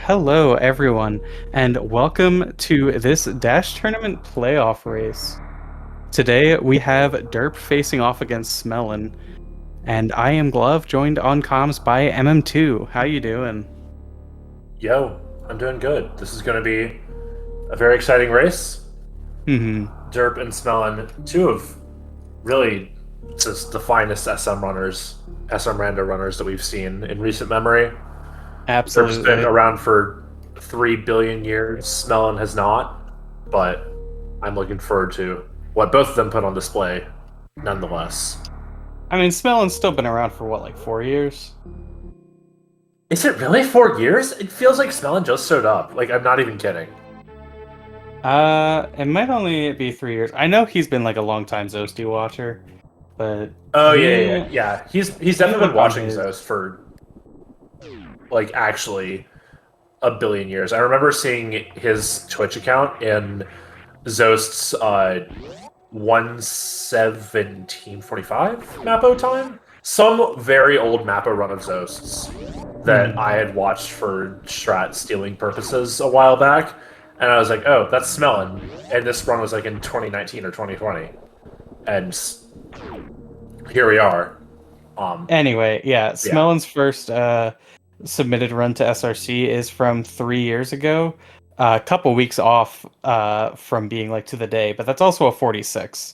Hello, everyone, and welcome to this Dash Tournament playoff race. Today we have Derp facing off against Smelon, and I am Glove, joined on comms by MM2. How you doing? Yo, I'm doing good. This is going to be a very exciting race. Derp and Smelon, two of really just the finest SM runners, SM rando runners that we've seen in recent memory. Derp's been Absolutely. around for 3 billion years. Smelon has not, but I'm looking forward to what both of them put on display, nonetheless. I mean, Smelon's still been around for what, like 4 years? Is it really 4 years? It feels like Smelon just showed up. Like, I'm not even kidding. It might only be 3 years. I know he's been like a long time Zosty watcher, but Oh yeah. He's definitely been watching his... Zost for like actually a billion years. I remember seeing his Twitch account in Zost's 1:17:45 Mappo time. Some very old Mappo run of Zost's that I had watched for strat stealing purposes a while back, and I was like, oh, that's Smelon. And this run was like in 2019 or 2020. And here we are. Anyway, yeah, Smelon's first submitted run to SRC is from 3 years ago. A couple weeks off from being like to the day, but that's also a 46.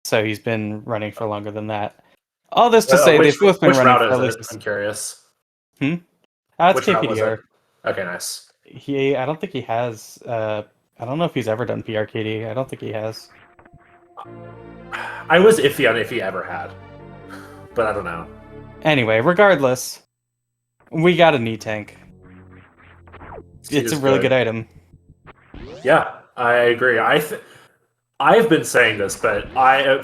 So he's been running for longer than that. All this to say, they've both been running for at least. I'm curious. It's Which route was KPDR. it? Okay, nice. I don't think he has. I don't know if he's ever done PRKD. I don't think he has. I was iffy on if he ever had, but I don't know. Anyway, regardless, we got a knee tank. It's a really good item. Yeah, I agree. I've been saying this, but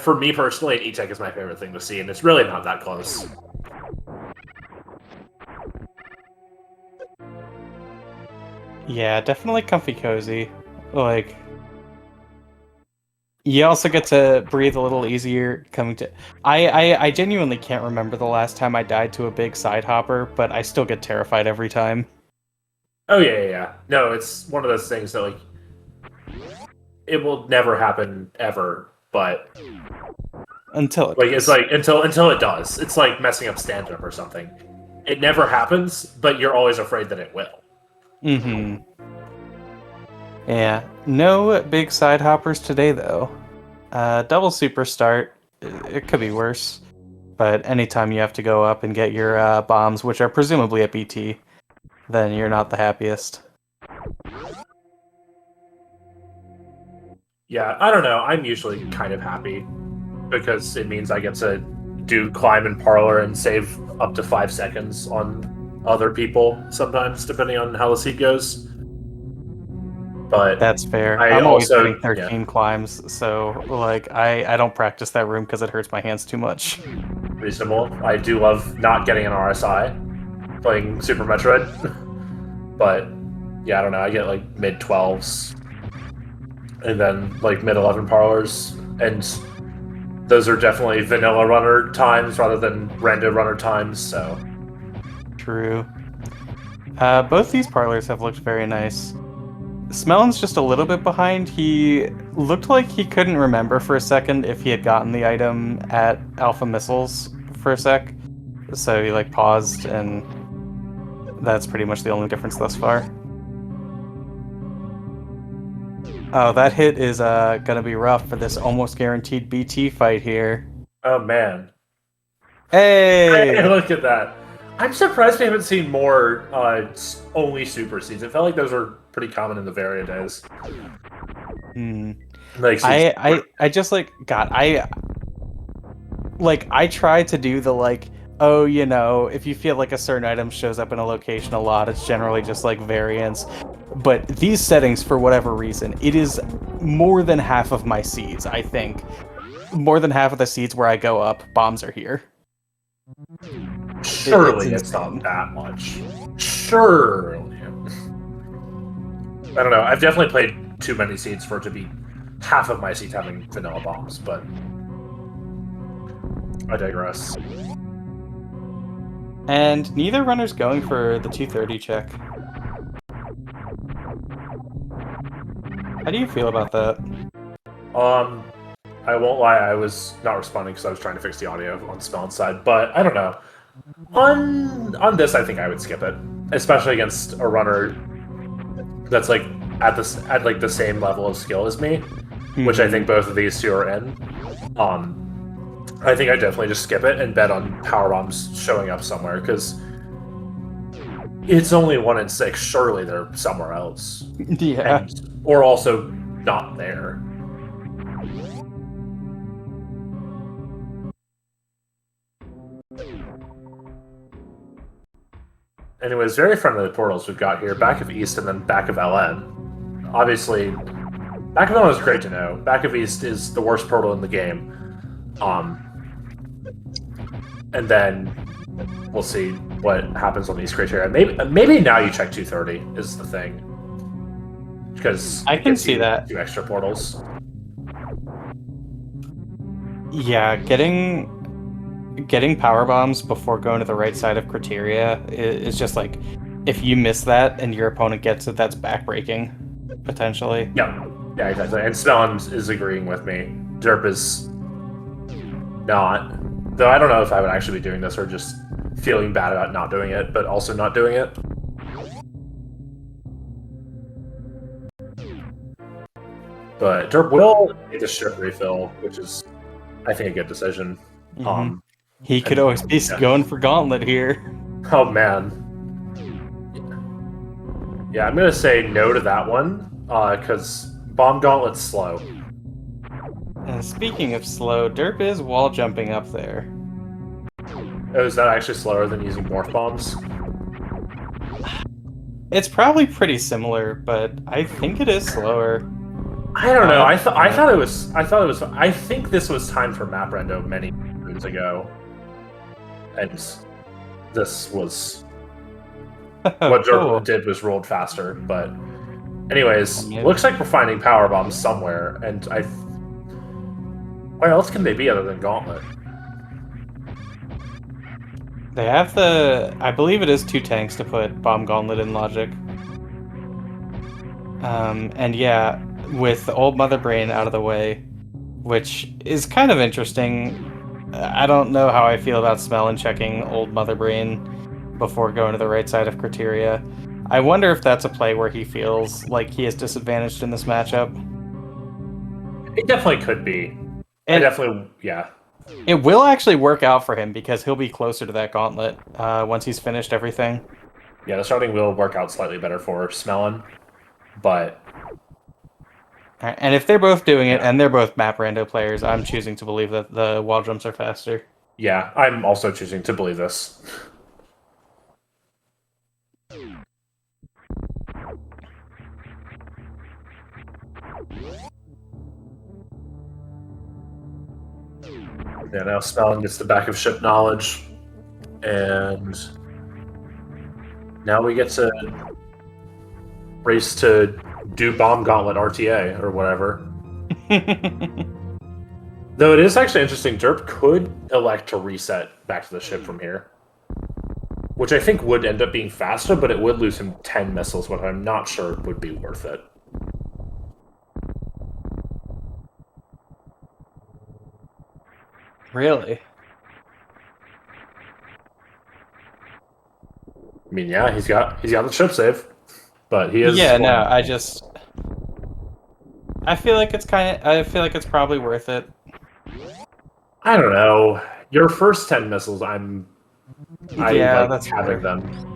for me personally, an E-Tech is my favorite thing to see, and it's really not that close. Yeah, definitely comfy cozy. Like, you also get to breathe a little easier coming to... I genuinely can't remember the last time I died to a big side hopper, but I still get terrified every time. Oh yeah. No, it's one of those things that like it will never happen ever, but until it it's like until it does. It's like messing up stand-up or something. It never happens, but you're always afraid that it will. Yeah, no big side hoppers today though. Double super start, it could be worse. But anytime you have to go up and get your bombs, which are presumably at BT, then you're not the happiest. Yeah, I don't know. I'm usually kind of happy because it means I get to do climb and parlor and save up to 5 seconds on other people sometimes, depending on how the seat goes. But that's fair. I'm always getting 13 climbs, so like I don't practice that room because it hurts my hands too much. Reasonable. I do love not getting an RSI playing Super Metroid, but yeah, I don't know. I get like mid 12s and then like mid 11 parlors, and those are definitely vanilla runner times rather than rando runner times. So true. Both these parlors have looked very nice. Smelon's just a little bit behind. He looked like he couldn't remember for a second if he had gotten the item at Alpha Missiles for a sec. So he like paused, and that's pretty much the only difference thus far. Oh, that hit is gonna be rough for this almost guaranteed BT fight here. Oh man. Hey! Hey, look at that. I'm surprised we haven't seen more only super seeds. It felt like those were pretty common in the Varia days. Like, I just like God. I try to do the like, oh, you know, if you feel like a certain item shows up in a location a lot, it's generally just like variance. But these settings, for whatever reason, it is more than half of my seeds. I think more than half of the seeds where I go up, bombs are here. Surely it's not that much. Surely. I don't know. I've definitely played too many seeds for it to be half of my seeds having vanilla bombs, but I digress. And neither runner's going for the 230 check. How do you feel about that? I won't lie, I was not responding because I was trying to fix the audio on Smelon's side, but I don't know. On this, I think I would skip it, especially against a runner that's like at like the same level of skill as me, which I think both of these two are in. I think I definitely just skip it and bet on power bombs showing up somewhere because it's only 1 in 6. Surely they're somewhere else. Yeah. Or also not there. Anyways, very friendly portals we've got here. Back of East and then back of LN. Obviously, back of LN is great to know. Back of East is the worst portal in the game. And then we'll see what happens on East criteria. Maybe now you check 230 is the thing. Because I can see that. 2 extra portals. Yeah, getting power bombs before going to the right side of criteria is just like, if you miss that and your opponent gets it, that's backbreaking, potentially. Yeah, exactly. And Smelon is agreeing with me. Derp is not. Though I don't know if I would actually be doing this or just feeling bad about not doing it, but also not doing it. But Derp will need the ship refill, which is, I think, a good decision. He could always be going for Gauntlet here. Oh, man. Yeah, I'm going to say no to that one, because Bomb Gauntlet's slow. Speaking of slow, Derp is wall jumping up there. Oh, is that actually slower than using Morph Bombs? It's probably pretty similar, but I think it is slower. I don't know. I think this was timed for map rendo many moons ago. And this was what Derp did was rolled faster, but anyways, looks like we're finding power bombs somewhere, and where else can they be other than Gauntlet? They have I believe it is 2 tanks to put Bomb Gauntlet in Logic. And yeah, with Old Mother Brain out of the way, which is kind of interesting. I don't know how I feel about Smelon checking Old Mother Brain before going to the right side of criteria. I wonder if that's a play where he feels like he is disadvantaged in this matchup. It definitely could be. Yeah. It will actually work out for him because he'll be closer to that Gauntlet once he's finished everything. Yeah, the starting will work out slightly better for Smelon, but... And if they're both doing it, and they're both map rando players, I'm choosing to believe that the wall jumps are faster. Yeah, I'm also choosing to believe this. Yeah, now Smelon gets the back of ship knowledge, and now we get to race to do Bomb Gauntlet RTA or whatever. Though it is actually interesting, Derp could elect to reset back to the ship from here, which I think would end up being faster, but it would lose him 10 missiles, which I'm not sure would be worth it. Really? I mean, yeah, he's got the ship save, but he is. Yeah, no, I feel like it's it's probably worth it. I don't know. Your first 10 missiles, I like that's having fair. them.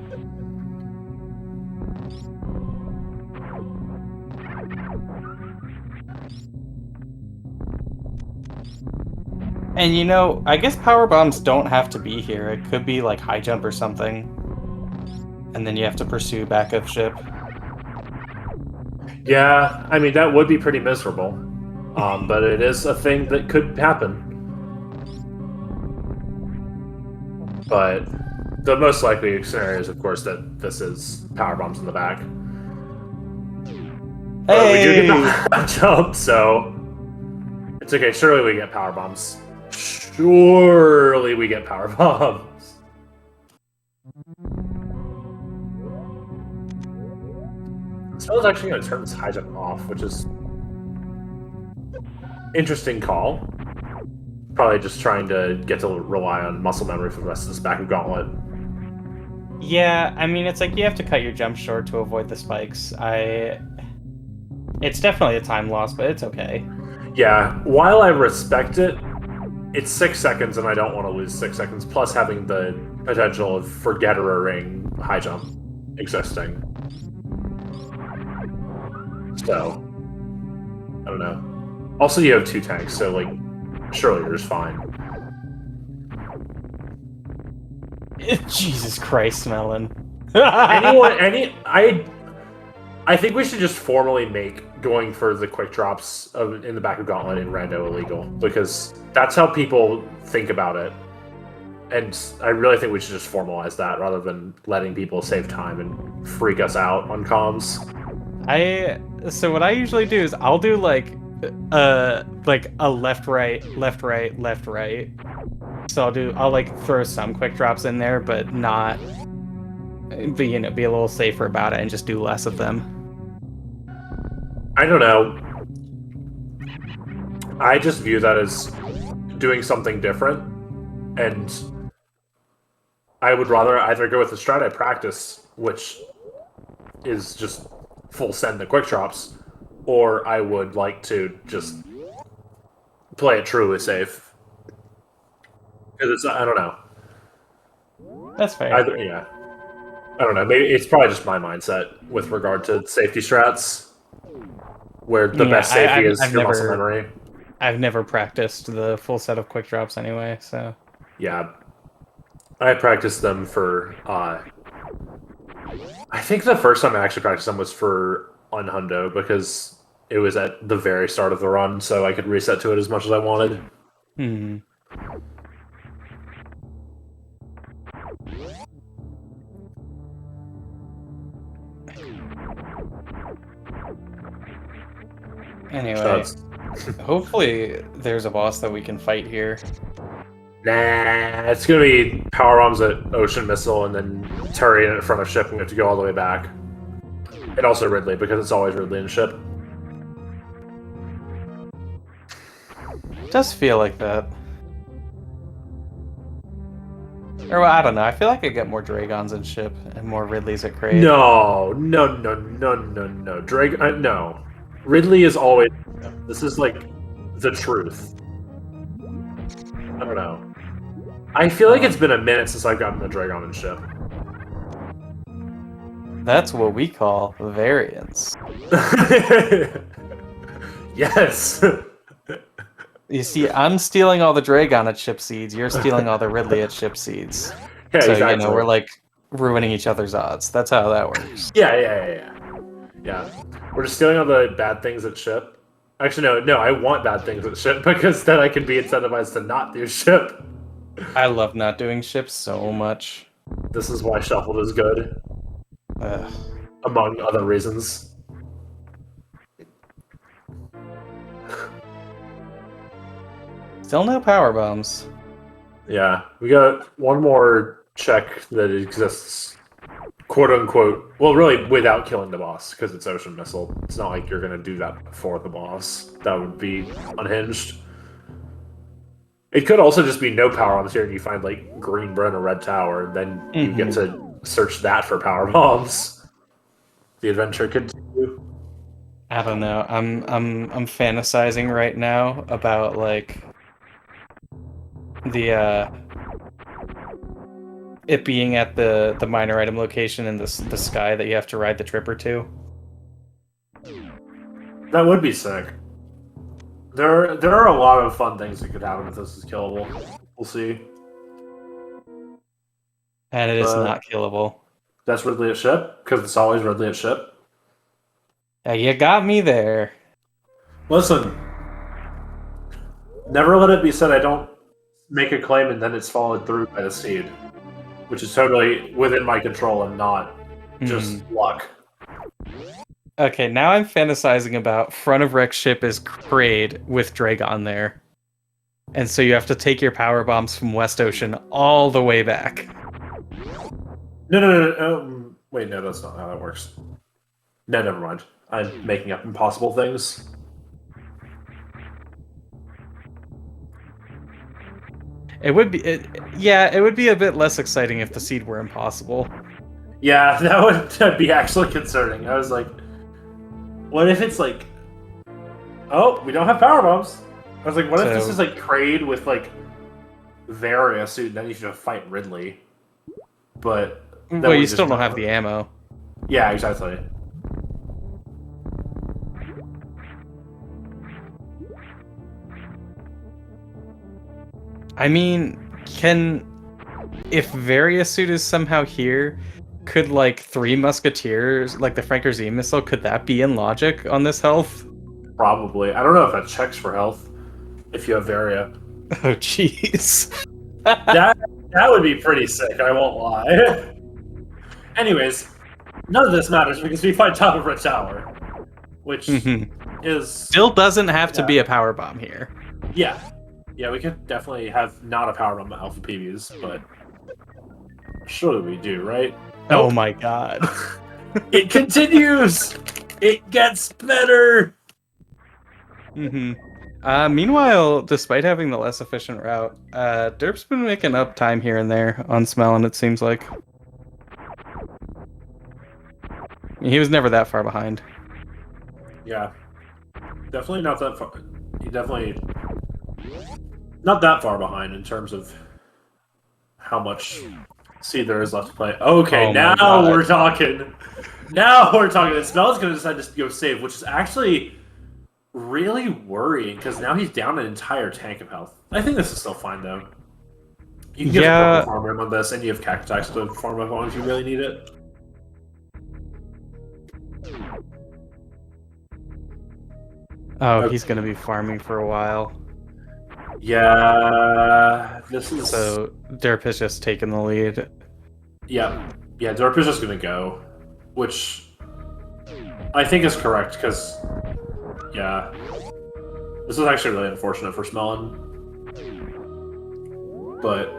And I guess power bombs don't have to be here. It could be like high jump or something. And then you have to pursue back of ship. Yeah, I mean, that would be pretty miserable. But it is a thing that could happen. But the most likely scenario is, of course, that this is power bombs in the back. But we do get the high jump, so it's okay. Surely we get power bombs. Surely we get power bombs. Smelon's actually going to turn this high jump off, which is interesting call. Probably just trying to get to rely on muscle memory for the rest of this back of Gauntlet. Yeah, I mean, it's like you have to cut your jump short to avoid the spikes. It's definitely a time loss, but it's okay. Yeah, while I respect it, it's 6 seconds, and I don't want to lose 6 seconds. Plus, having the potential of forgettering high jump existing. So, I don't know. Also, you have 2 tanks, so like, surely you're just fine. Jesus Christ, Melon. I think we should just formally make going for the quick drops in the back of Gauntlet in Rando illegal, because that's how people think about it. And I really think we should just formalize that rather than letting people save time and freak us out on comms. So what I usually do is I'll do like a left right left right left right. So I'll like throw some quick drops in there, but not be a little safer about it and just do less of them. I don't know. I just view that as doing something different, and I would rather either go with the strat I practice, which is just full send the quick drops, or I would like to just play it truly safe. Because it's, I don't know. That's fair. Yeah. I don't know. Maybe it's probably just my mindset with regard to safety strats, where the best safety is your muscle memory. I've never practiced the full set of quick drops anyway, so... Yeah. I practiced them for... I think the first time I actually practiced them was for Unhundo, because it was at the very start of the run, so I could reset to it as much as I wanted. Hmm. Anyway, hopefully there's a boss that we can fight here. Nah, it's gonna be power bombs at Ocean Missile and then Turian in front of ship, and we have to go all the way back. And also Ridley, because it's always Ridley in ship. It does feel like that. Or, well, I don't know. I feel like I get more Dragons in ship and more Ridleys at Crate. No. No. Ridley is always... This is, like, the truth. I don't know. I feel like it's been a minute since I've gotten a Dragon in ship. That's what we call variance. Yes! You see, I'm stealing all the Dragon at ship seeds, you're stealing all the Ridley at ship seeds. Yeah, so, exactly. we're, like, ruining each other's odds. That's how that works. Yeah. We're just stealing all the bad things at ship. Actually, no, I want bad things at ship, because then I can be incentivized to not do ship. I love not doing ship so much. This is why Shuffled is good. Ugh. Among other reasons. Still no power bombs. Yeah, we got one more check that exists, quote unquote. Well, really, without killing the boss, because it's Ocean Missile. It's not like you're gonna do that before the boss. That would be unhinged. It could also just be no power bombs here, and you find like green burn or red tower, and then you get to search that for power bombs. The adventure continue. I don't know. I'm fantasizing right now about like the it being at the minor item location in the sky that you have to ride the tripper to. That would be sick. There are a lot of fun things that could happen if this is killable. We'll see. And it is not killable. That's Ridley at ship, because it's always Ridley at ship. Yeah, you got me there. Listen, never let it be said I don't make a claim and then it's followed through by the seed, which is totally within my control and not just luck. Okay, now I'm fantasizing about front of wreck ship is Kraid with Dragon there. And so you have to take your power bombs from West Ocean all the way back. No. Wait, no, that's not how that works. No, never mind. I'm making up impossible things. It would be, yeah, it would be a bit less exciting if the seed were impossible. Yeah, that'd be actually concerning. I was like, what if it's like, oh, we don't have power bombs? I was like, what if this is like Kraid with like Varia suit, and then you should fight Ridley? But well, you still don't have the ammo. Yeah, exactly. I mean, if Various suit is somehow here, could like 3 Musketeers, like the Franker Z missile, could that be in logic on this health? Probably. I don't know if that checks for health if you have Varia. Oh, jeez. That would be pretty sick, I won't lie. Anyways, none of this matters because we fight top of Red Tower, which is... Still doesn't have to be a power bomb here. Yeah. Yeah, we could definitely have not a power bomb at Alpha PBs, but surely we do, right? Oh Nope. my god. It continues! It gets better! Meanwhile, despite having the less efficient route, Derp's been making up time here and there on Smelon, it seems like. He was never that far behind. Yeah. Definitely not that far. He definitely... Not that far behind in terms of how much seed there is left to play. Okay, now we're talking. Now we're talking. And Smel's going to decide to go save, which is actually really worrying because now he's down an entire tank of health. I think this is still fine, though. You can get a purple farm room on this, and you have Cactus to farm up on if you really need it. Oh, he's going to be farming for a while. Yeah, this is... So, Derp has just taken the lead. Yeah, Derp is just going to go, which I think is correct, because, yeah, this is actually really unfortunate for Smelon. But,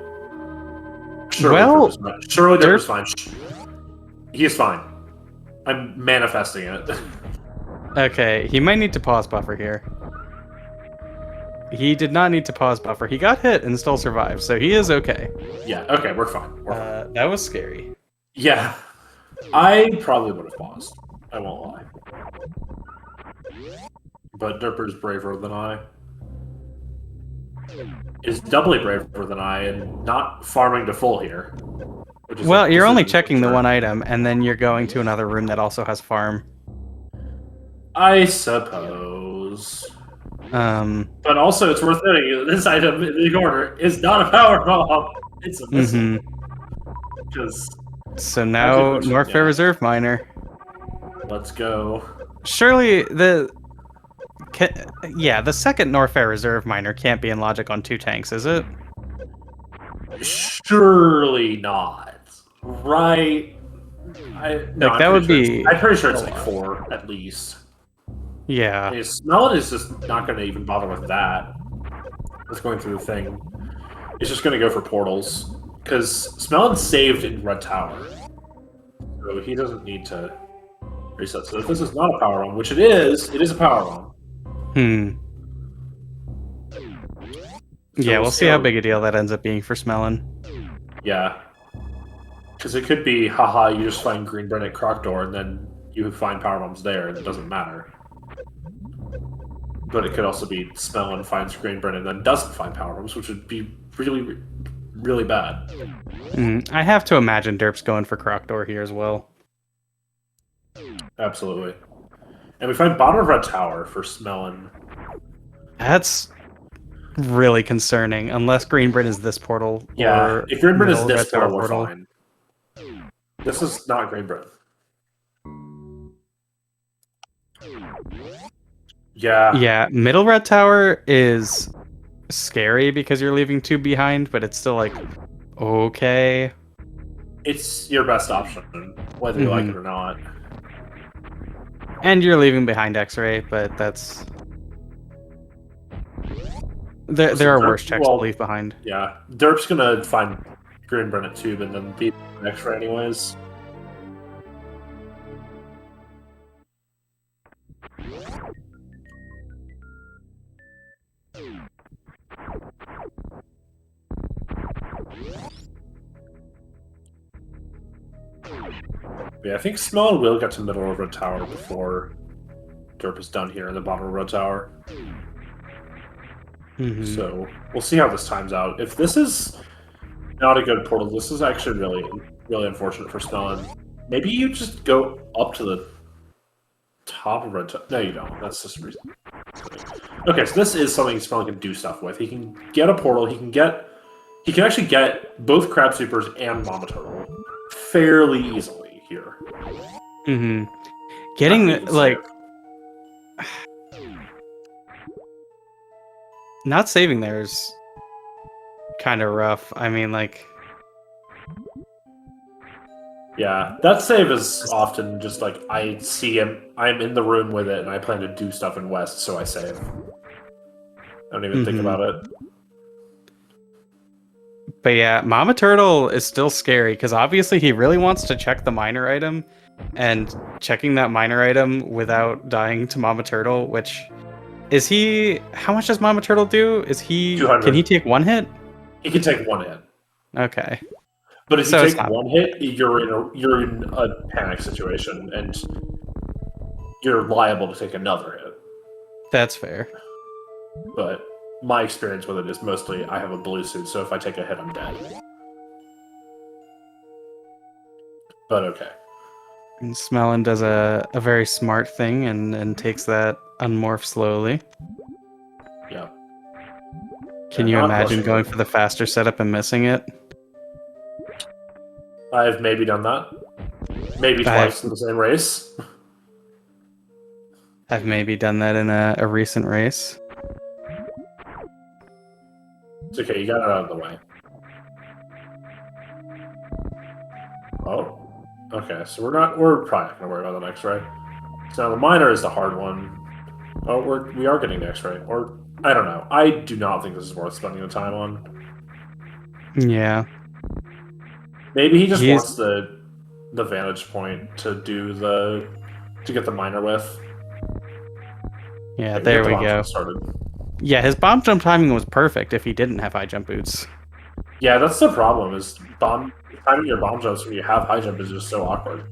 surely Derp is fine. He is fine. I'm manifesting it. Okay, he might need to pause buffer here. He did not need to pause buffer. He got hit and still survived, so he is okay. Yeah, okay, we're fine. That was scary. Yeah, I probably would have paused. I won't lie. But Derper's braver than I. Is doubly braver than I, and not farming to full here. Well, you're only checking the one item, and then you're going to another room that also has farm. I suppose. But also, it's worth noting this item in the corner is not a power bomb. It's a missile. So now, Norfair Reserve Miner. Let's go. Surely the second Norfair Reserve Miner can't be in logic on 2 tanks, is it? Surely not. Right? That would be. I'm pretty sure it's like 4 at least. Yeah. I mean, Smelon is just not going to even bother with that. It's going through the thing. It's just going to go for portals. Because Smelon saved in Red Tower. So he doesn't need to reset. So if this is not a power bomb, which it is a power bomb. So yeah, we'll see how big a deal that ends up being for Smelon. Yeah. Because it could be, haha, you just find Greenbrand at Crocodor, and then you find power bombs there, and it doesn't matter. But it could also be Smelon finds Greenbrand and then doesn't find power bombs, which would be really, really bad. I have to imagine Derp's going for Crocodor here as well. Absolutely. And we find bottom of Red Tower for Smelon. That's really concerning, unless Greenbrand is this portal. Yeah, or if Greenbrand is this portal, we're fine. This is not Greenbrand. Yeah. Yeah, middle Red Tower is scary because you're leaving 2 behind, but it's still like, okay. It's your best option, whether you like it or not. And you're leaving behind X-Ray, but that's... There are worse checks to leave behind. Yeah, Derp's gonna find Greenbrand at Tube and then beat X-Ray anyways. Yeah, I think Smelon will get to middle of Red Tower before derp is done here in the bottom of Red Tower. So we'll see how this times out. If this is not a good portal, this is actually really unfortunate for Smelon. Maybe you just go up to the top of Red Tower. No, you don't. That's just a reason. Okay, so this is something Smelon can do stuff with. He can get a portal. He can actually get both Crab Supers and Mama Turtle fairly easily here. Getting like not saving there is kind of rough. I mean, like, yeah, that save is often just like I see him, I'm in the room with it, and I plan to do stuff in West, so I save. I don't even think about it. But yeah, Mama Turtle is still scary because obviously he really wants to check the minor item, and checking that minor item without dying to Mama Turtle, which is he? How much does Mama Turtle do? Is he? 200. Can he take one hit? He can take one hit. Okay. But if you take one hit, you're in a panic situation, and you're liable to take another hit. That's fair. But my experience with it is mostly I have a blue suit, so if I take a hit, I'm dead. But okay. And Smelon does a very smart thing and takes that unmorph slowly. Yeah. Can you imagine going for the faster setup and missing it? I've maybe done that. Maybe twice in the same race. I've maybe done that in a recent race. It's okay, you got it out of the way. Oh. Okay, so we're probably not gonna worry about the X-ray. So now the minor is the hard one. Oh, we are getting the X-ray. Or I don't know. I do not think this is worth spending the time on. Yeah. Maybe he just wants the vantage point to get the minor with. Yeah, there we go. Yeah, his bomb jump timing was perfect if he didn't have high jump boots. Yeah, that's the problem, is timing your bomb jumps when you have high jump is just so awkward.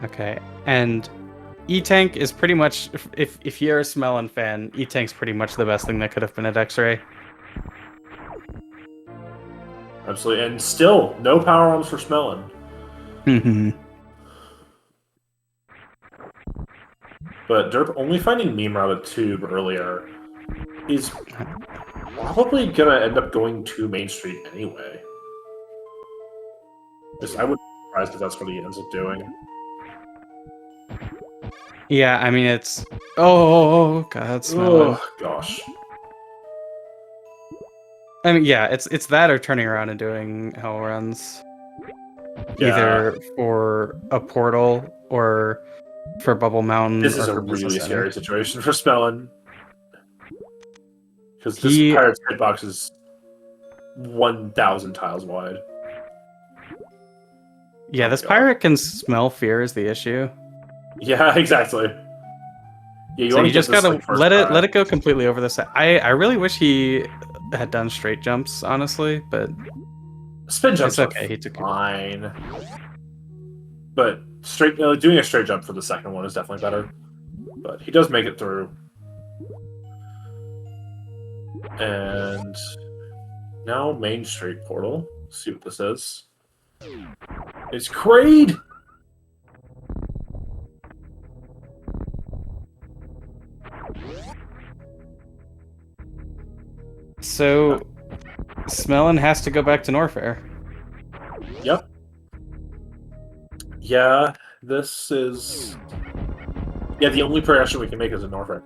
Okay, and E-Tank is pretty much, if you're a Smelon fan, E-Tank's pretty much the best thing that could have been at X-Ray. Absolutely, and still, no power arms for Smelon. But Derp only finding Meme Rabbit Tube earlier is probably gonna end up going to Main Street anyway. I wouldn't be surprised if that's what he ends up doing. Yeah, I mean it's oh god, Smelon. Oh gosh. I mean, yeah, it's that or turning around and doing hell runs, either for a portal or for Bubble Mountain. This is a really scary situation for Smelon, because this Pirate's hitbox is 1,000 tiles wide. Yeah, this pirate can smell fear is the issue. Yeah, exactly. Yeah, so you just gotta let it go completely over the side. I really wish he had done straight jumps, honestly, but spin jumps it's okay. He took fine, but doing a straight jump for the second one is definitely better. But he does make it through, and now Main Street portal. Let's see what this is. It's Kraid. So, Smelon has to go back to Norfair. Yep. Yeah, this is... Yeah, the only progression we can make is in Norfair.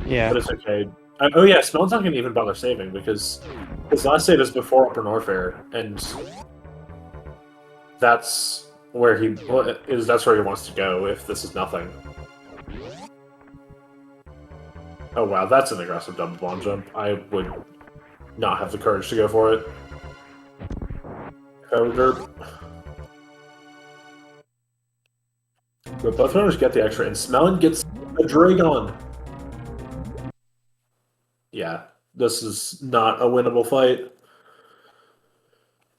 Yeah. But it's okay. Oh yeah, Smelon's not going to even bother saving, because his last save is before Upper Norfair, and that's where he wants to go if this is nothing. Oh wow, that's an aggressive double bomb jump. I would not have the courage to go for it. Oh, derp. But both runners get the extra, and Smelon gets a Dragon. Yeah, this is not a winnable fight.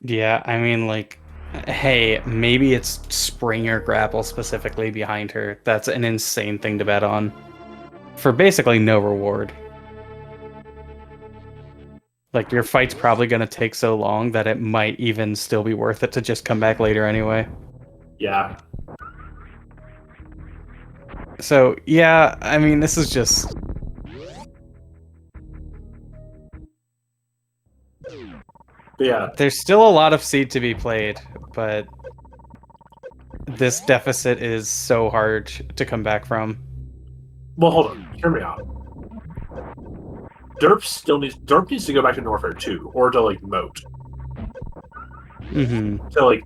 Yeah, I mean, like, hey, maybe it's spring or grapple specifically behind her. That's an insane thing to bet on. For basically no reward. Like, your fight's probably going to take so long that it might even still be worth it to just come back later anyway. Yeah. So, yeah, I mean, this is just... But yeah. There's still a lot of seed to be played, but this deficit is so hard to come back from. Well, hold on. Hear me out. Derp needs to go back to Norfair too, or to like moat. Mm-hmm. To like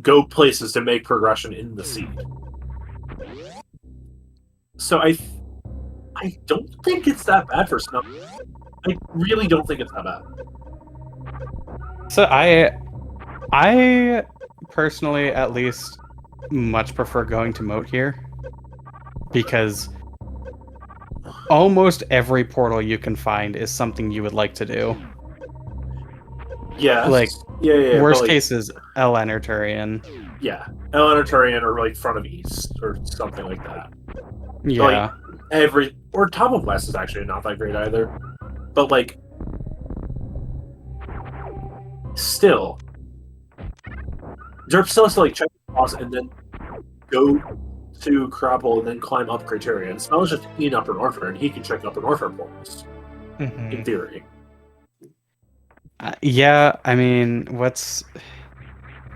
go places to make progression in the seed. So I don't think it's that bad for Snow. I really don't think it's that bad. So I personally, at least, much prefer going to moat here, because almost every portal you can find is something you would like to do. Yeah. Like, yeah. Worst like, case is El Turian. Yeah, El Turian or like front of East or something like that. Yeah. Like, or top of West is actually not that great either. But like, still, Derp still has to like check the boss and then go to Crapple and then climb up Criterion. Smell is just in Upper Norfair, and he can check Upper Norfair portals in theory. Yeah, I mean, does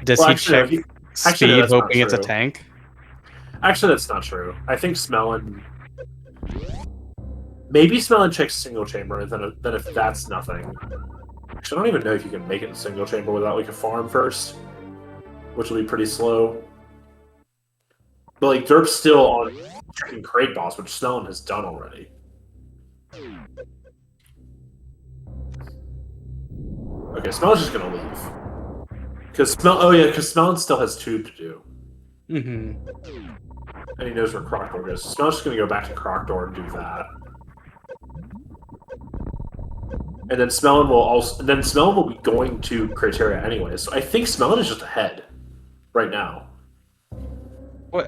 he check speed hoping it's a tank? Actually, that's not true. I think maybe Smelon checks single chamber, and then if that's nothing. Actually, I don't even know if you can make it in single chamber without like a farm first, which will be pretty slow. But like Derp's still on checking crate boss, which Smelon has done already. Okay, Smelon's just gonna leave. Because Smelon still has tube to do. Mm-hmm. And he knows where Crocdor goes. So Smelon's just gonna go back to Crocdor and do that. And then Smelon will be going to Criteria anyway. So I think Smelon is just ahead right now.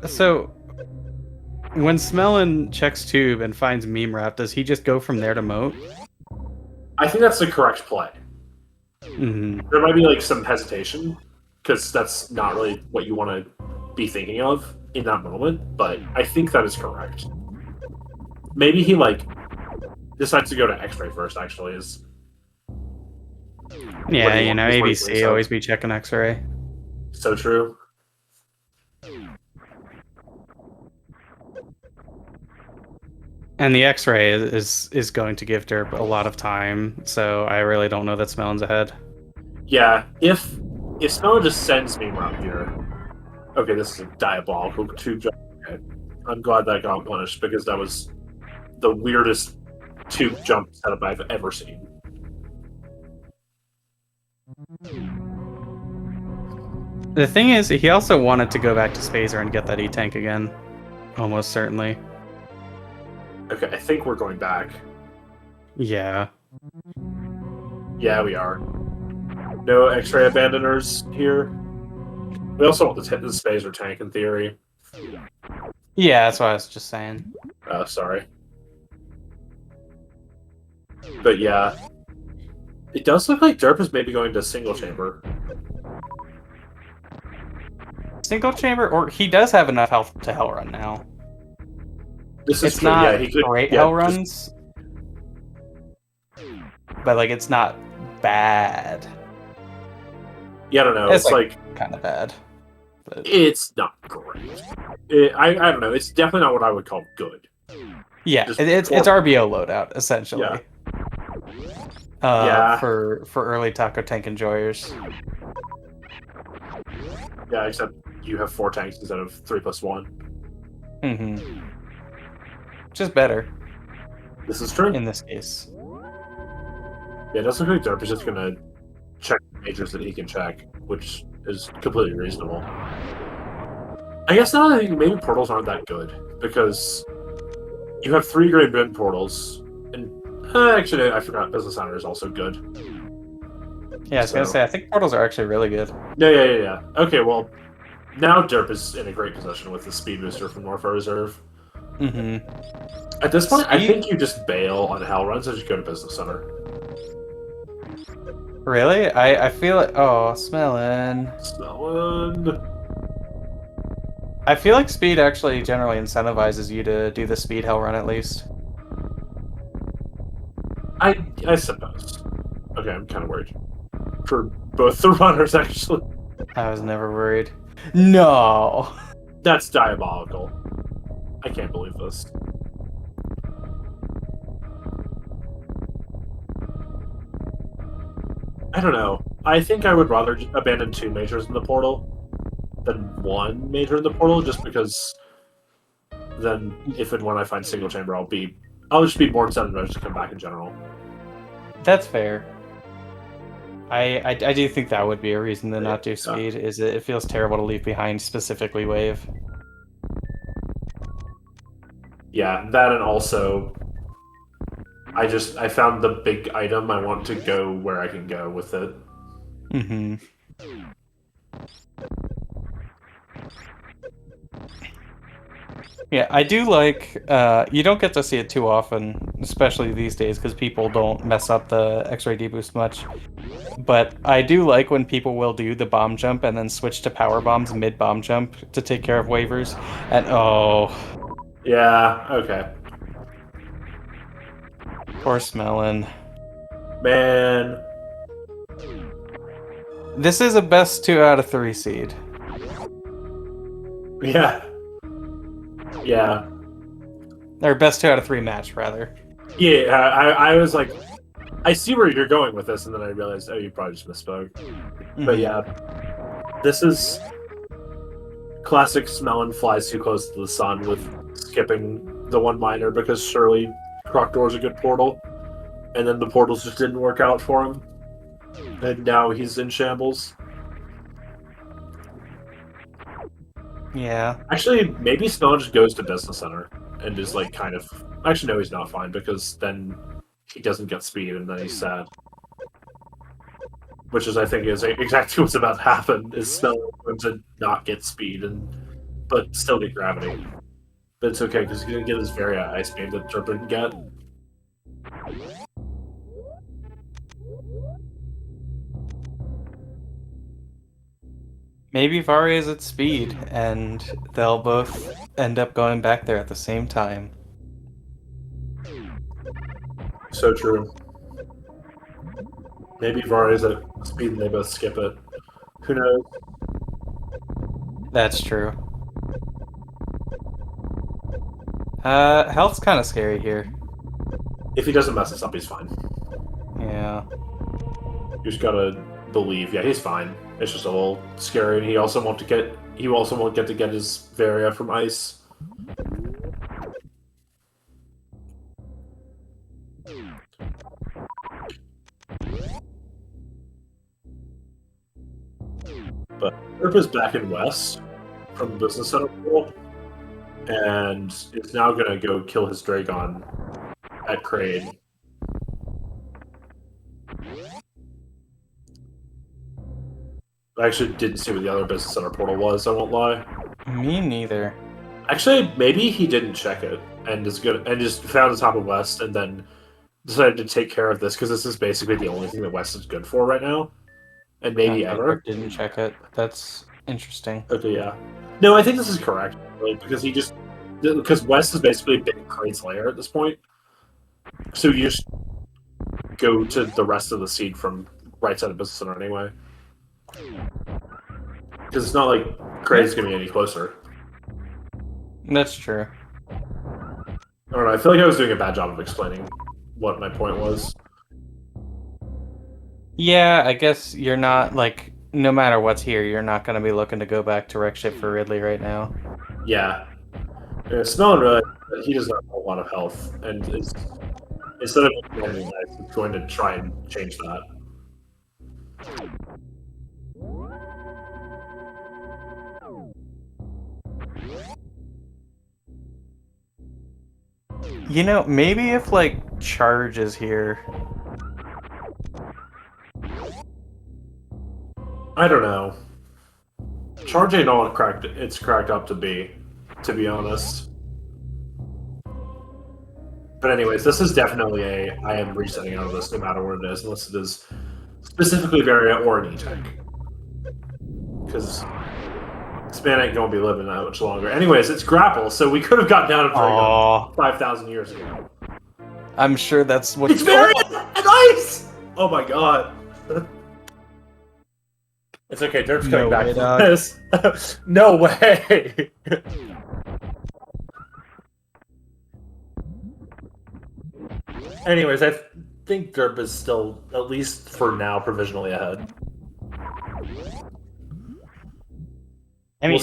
So when Smelon checks tube and finds meme wrap, does he just go from there to moat? I think that's the correct play. Mm-hmm. There might be like some hesitation because that's not really what you want to be thinking of in that moment, but I think that is correct. Maybe he like decides to go to X-ray first. Actually, is yeah, ABC always be checking X-ray. So true. And the X-ray is going to give Derp a lot of time, so I really don't know that Smelon's ahead. Yeah, if Smelon just sends me around here, okay, this is a diabolical tube jump. Okay. I'm glad that got punished because that was the weirdest tube jump setup I've ever seen. The thing is, he also wanted to go back to Spazer and get that E-Tank again. Almost certainly. Okay, I think we're going back. Yeah. Yeah, we are. No X-ray abandoners here. We also want the Spazer tank in theory. Yeah, that's what I was just saying. Oh, sorry. But yeah. It does look like Derp is maybe going to single chamber. Single chamber, or he does have enough health to hell run now. This is it's true. Not yeah, he could, great hell runs, but like it's not bad. Yeah, I don't know. It's like kind of bad. But... It's not great. I don't know. It's definitely not what I would call good. Yeah, it's RBO loadout essentially. Yeah. For early Taco Tank enjoyers. Yeah, except you have 4 tanks instead of 3+1. Mm-hmm. Just better. This is true. In this case. Yeah, it doesn't look like Derp is just gonna check majors that he can check, which is completely reasonable. I guess now that I think maybe portals aren't that good, because you have 3 grade bin portals, and actually I forgot Business Center is also good. Yeah, I was gonna say, I think portals are actually really good. Yeah. Okay, well, now derp is in a great position with the speed booster from Morpho Reserve. Mm-hmm. At this point, I Speed? think you just bail on Hell Runs and just go to Business Center. Really? I feel like, oh, smelling. Smelon. I feel like speed actually generally incentivizes you to do the speed hell run at least. I suppose. Okay, I'm kind of worried. For both the runners, actually. I was never worried. No! That's diabolical. I can't believe this. I don't know. I think I would rather abandon 2 majors in the portal than 1 major in the portal, just because then if and when I find single chamber, I'll just be more incentivized to come back in general. That's fair. I do think that would be a reason to not do speed, is it feels terrible to leave behind specifically wave. Yeah, that, and also I found the big item. I want to go where I can go with it. Mm-hmm. Yeah, I do like, you don't get to see it too often, especially these days, because people don't mess up the X-ray deboost much. But I do like when people will do the bomb jump and then switch to power bombs mid-bomb jump to take care of waivers. And oh... Yeah, okay. Poor Smelon. Man. This is a best 2 out of 3 seed. Yeah. Yeah. Or best 2 out of 3 match, rather. Yeah, I was like, I see where you're going with this, and then I realized, oh, you probably just misspoke. But yeah, this is classic Smelon flies too close to the sun with skipping the 1 minor because surely Crocodor's a good portal. And then the portals just didn't work out for him. And now he's in shambles. Yeah. Actually, maybe Smelon just goes to Business Center and is like kind of... Actually, no, he's not fine because then he doesn't get speed and then he's sad. Which is, I think, is exactly what's about to happen, is Smelon going to not get speed but still get gravity. But it's okay, because he's going to get his very ice beam that derp didn't get. Maybe Vari is at speed, and they'll both end up going back there at the same time. So true. Maybe Vari's at speed and they both skip it. Who knows? That's true. Health's kind of scary here. If he doesn't mess us up, he's fine. Yeah. You just gotta believe. Yeah, he's fine. It's just a little scary, and he also won't get to get his Varia from ice. But Derp is back in West from the Business Center pool, and is now gonna go kill his Dragon at Crane. I actually didn't see what the other Business Center portal was, I won't lie. Me neither. Actually, maybe he didn't check it and just found the top of West and then decided to take care of this because this is basically the only thing that West is good for right now. And maybe ever. Didn't check it. That's interesting. Okay, yeah. No, I think this is correct, really, because West is basically a big Crane's lair at this point. So you just go to the rest of the seed from right side of Business Center anyway. Because it's not like Crane's going to be any closer. That's true. I don't know, I feel like I was doing a bad job of explaining what my point was. Yeah, I guess you're not, like, no matter what's here, you're not going to be looking to go back to wreck ship for Ridley right now. Yeah. Smelon really, he doesn't have a whole lot of health, and instead of defending that, it's going to try and change that. You know, maybe if, like, Charge is here. I don't know. Charge ain't all it's cracked up to be honest. But anyways, this is definitely I am resetting out of this no matter what it is, unless it is specifically variant or an E-Tank. Because this man ain't gonna be living that much longer. Anyways, it's grapple, so we could have gotten out of Dragon 5,000 years ago. I'm sure that's what. It's variant and ice. Oh my god. It's okay. Derp's coming back from this. No way. Anyways, I think Derp is still, at least for now, provisionally ahead. I mean,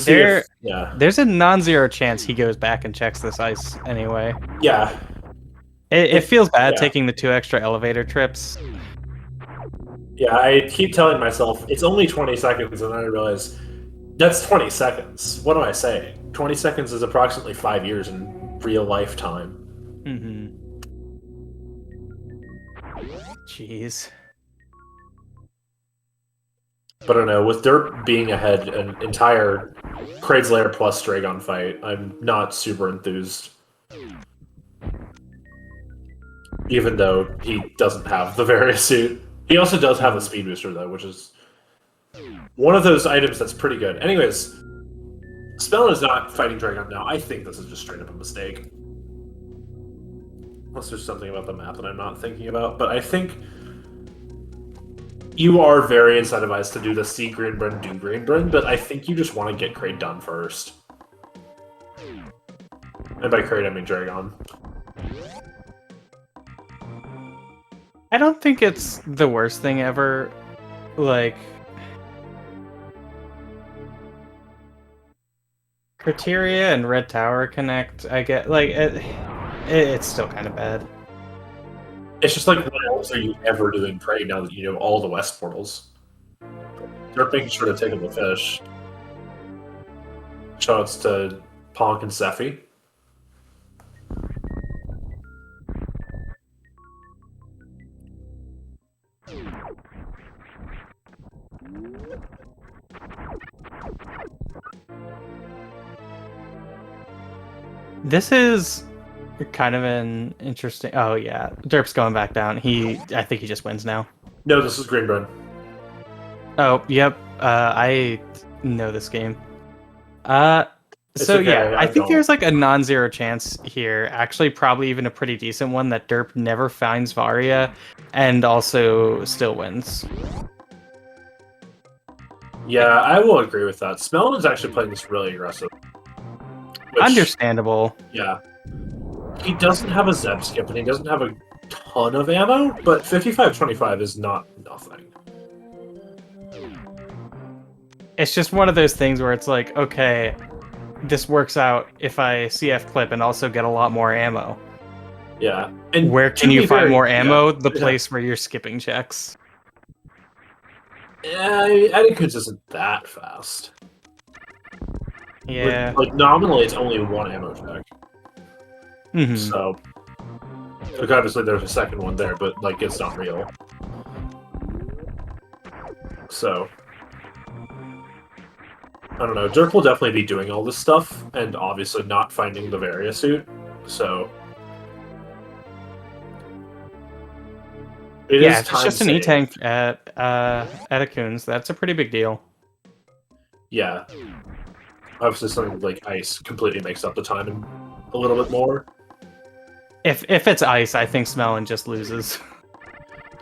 there's a non-zero chance he goes back and checks this ice anyway. Yeah. It feels bad taking the 2 extra elevator trips. Yeah, I keep telling myself, it's only 20 seconds, and then I realize, that's 20 seconds. What am I saying? 20 seconds is approximately 5 years in real life time. Mm-hmm. Jeez. But I don't know, with Derp being ahead an entire Kraid's Lair plus Dragon fight, I'm not super enthused. Even though he doesn't have the Varia suit. He also does have a speed booster, though, which is one of those items that's pretty good. Anyways, Smelon is not fighting Dragon now. I think this is just straight up a mistake. Unless there's something about the map that I'm not thinking about. But I think you are very incentivized to do the see Green Bryn, do Green Bryn, but I think you just want to get Kraid done first. And by Kraid, I mean Dragon. I don't think it's the worst thing ever. Like, Criteria and Red Tower connect. I get like it's still kind of bad. It's just like, what else are you ever doing Kraid now that you know all the West portals? They're making sure to take up the fish. Shoutouts to Ponk and Sephi. This is kind of an interesting. Oh yeah, Derp's going back down. I think he just wins now. No, this is Green Bryn. Oh yep. I know this game. So okay, yeah, I think don't. there's like a non-zero chance here. Actually, probably even a pretty decent one that Derp never finds Varia, and also still wins. Yeah, I will agree with that. Smelon is actually playing this really aggressive. Understandable. Yeah. He doesn't have a Zeb skip, and he doesn't have a ton of ammo, but 55-25 is not nothing. It's just one of those things where it's like, okay, this works out if I CF clip and also get a lot more ammo. Yeah. And where can you find more ammo? Yeah. The place where you're skipping checks. Yeah, Adikins isn't that fast. Yeah. Like, nominally, it's only one ammo check. Mm-hmm. So, like, obviously there's a second one there, but, like, it's not real. So, I don't know. Derp will definitely be doing all this stuff, and obviously not finding the Varia suit, so... It's just an E-Tank at Adikins. That's a pretty big deal. Yeah. Obviously something like Ice completely makes up the time a little bit more. If it's Ice, I think Smelon just loses.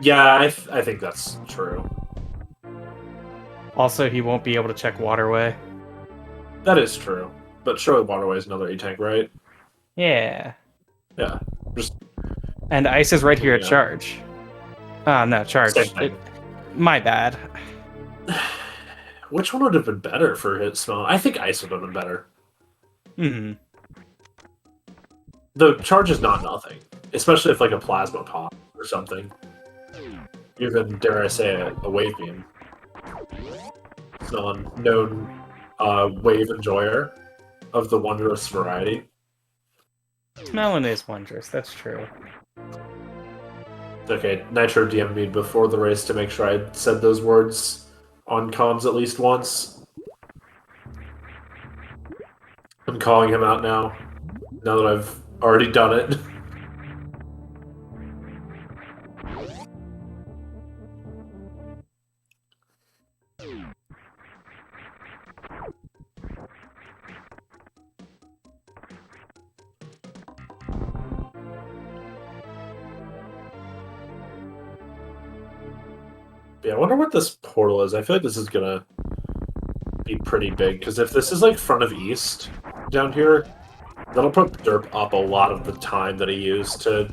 Yeah, I think that's true. Also, he won't be able to check Waterway. That is true. But surely Waterway is another E-Tank, right? Yeah. Yeah. Just... And Ice is right here at Charge. Oh, no, Charge. My bad. Which one would have been better for his Smelon? I think Ice would have been better. Mm-hmm. The Charge is not nothing. Especially if, like, a Plasma Pop or something. Even, dare I say, a Wave Beam. Smelon, known wave enjoyer of the wondrous variety. Smelon is wondrous, that's true. Okay, Nitro DM'd me before the race to make sure I said those words on comms at least once. I'm calling him out now that I've already done it. Yeah, I wonder what this portal is. I feel like this is gonna be pretty big, because if this is like front of east down here, that'll put derp up a lot of the time that he used to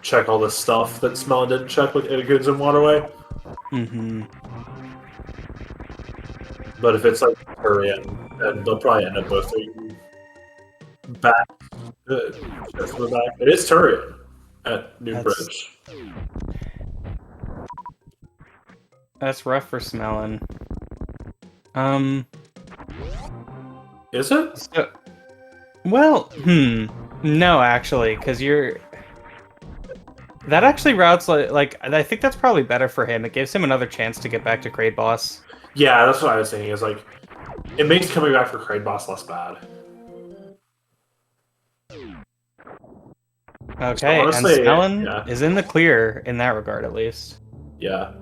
check all this stuff that Smelon didn't check with Goods and Waterway. Mm-hmm. But if it's like Turian, then they'll probably end up both being back. Just from the back. It is Turian at New Bridge. That's rough for Smelon. Is it? So, well, no, actually, because that actually routes like I think that's probably better for him. It gives him another chance to get back to Kraid Boss. Yeah, that's what I was thinking. Is like, it makes coming back for Kraid Boss less bad. Okay, so honestly, and Smelon is in the clear in that regard, at least. Yeah.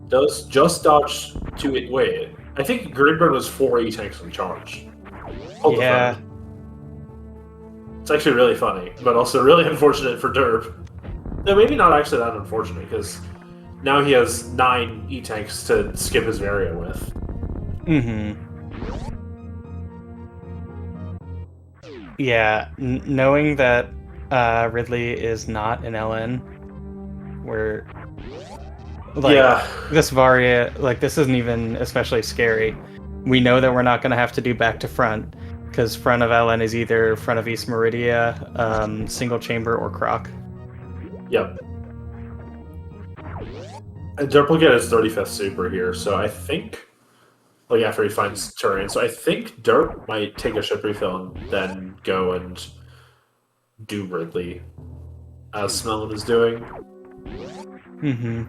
Does just dodge to it. Wait, I think Gridburn was 4 E-tanks in charge. Hold yeah. It's actually really funny, but also really unfortunate for Derp. No, maybe not actually that unfortunate, because now he has 9 E-tanks to skip his Varia with. Mm-hmm. Yeah, knowing that Ridley is not an LN, where this Varia, like, this isn't even especially scary. We know that we're not going to have to do back to front, because front of LN is either front of East Meridia, single chamber, or Croc. Yep. And Derp will get his 35th super here, so I think, like, after he finds Turian, so I think Derp might take a ship refill and then go and do Ridley, as Smelon is doing. Mm-hmm.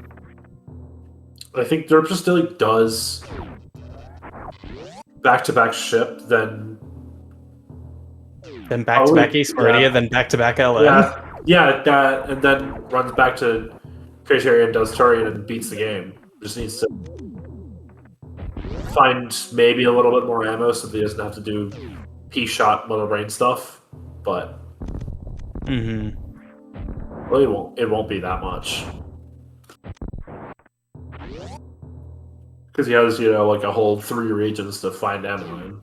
I think Derp just like does back-to-back ship, then back-to-back East Meridia, then back-to-back LN. Yeah, that, and then runs back to Criteria and does Turian and beats the game. Just needs to find maybe a little bit more ammo so that he doesn't have to do P-shot little brain stuff, but really it won't be that much. Because he has, you know, like a whole 3 regions to find ammo in.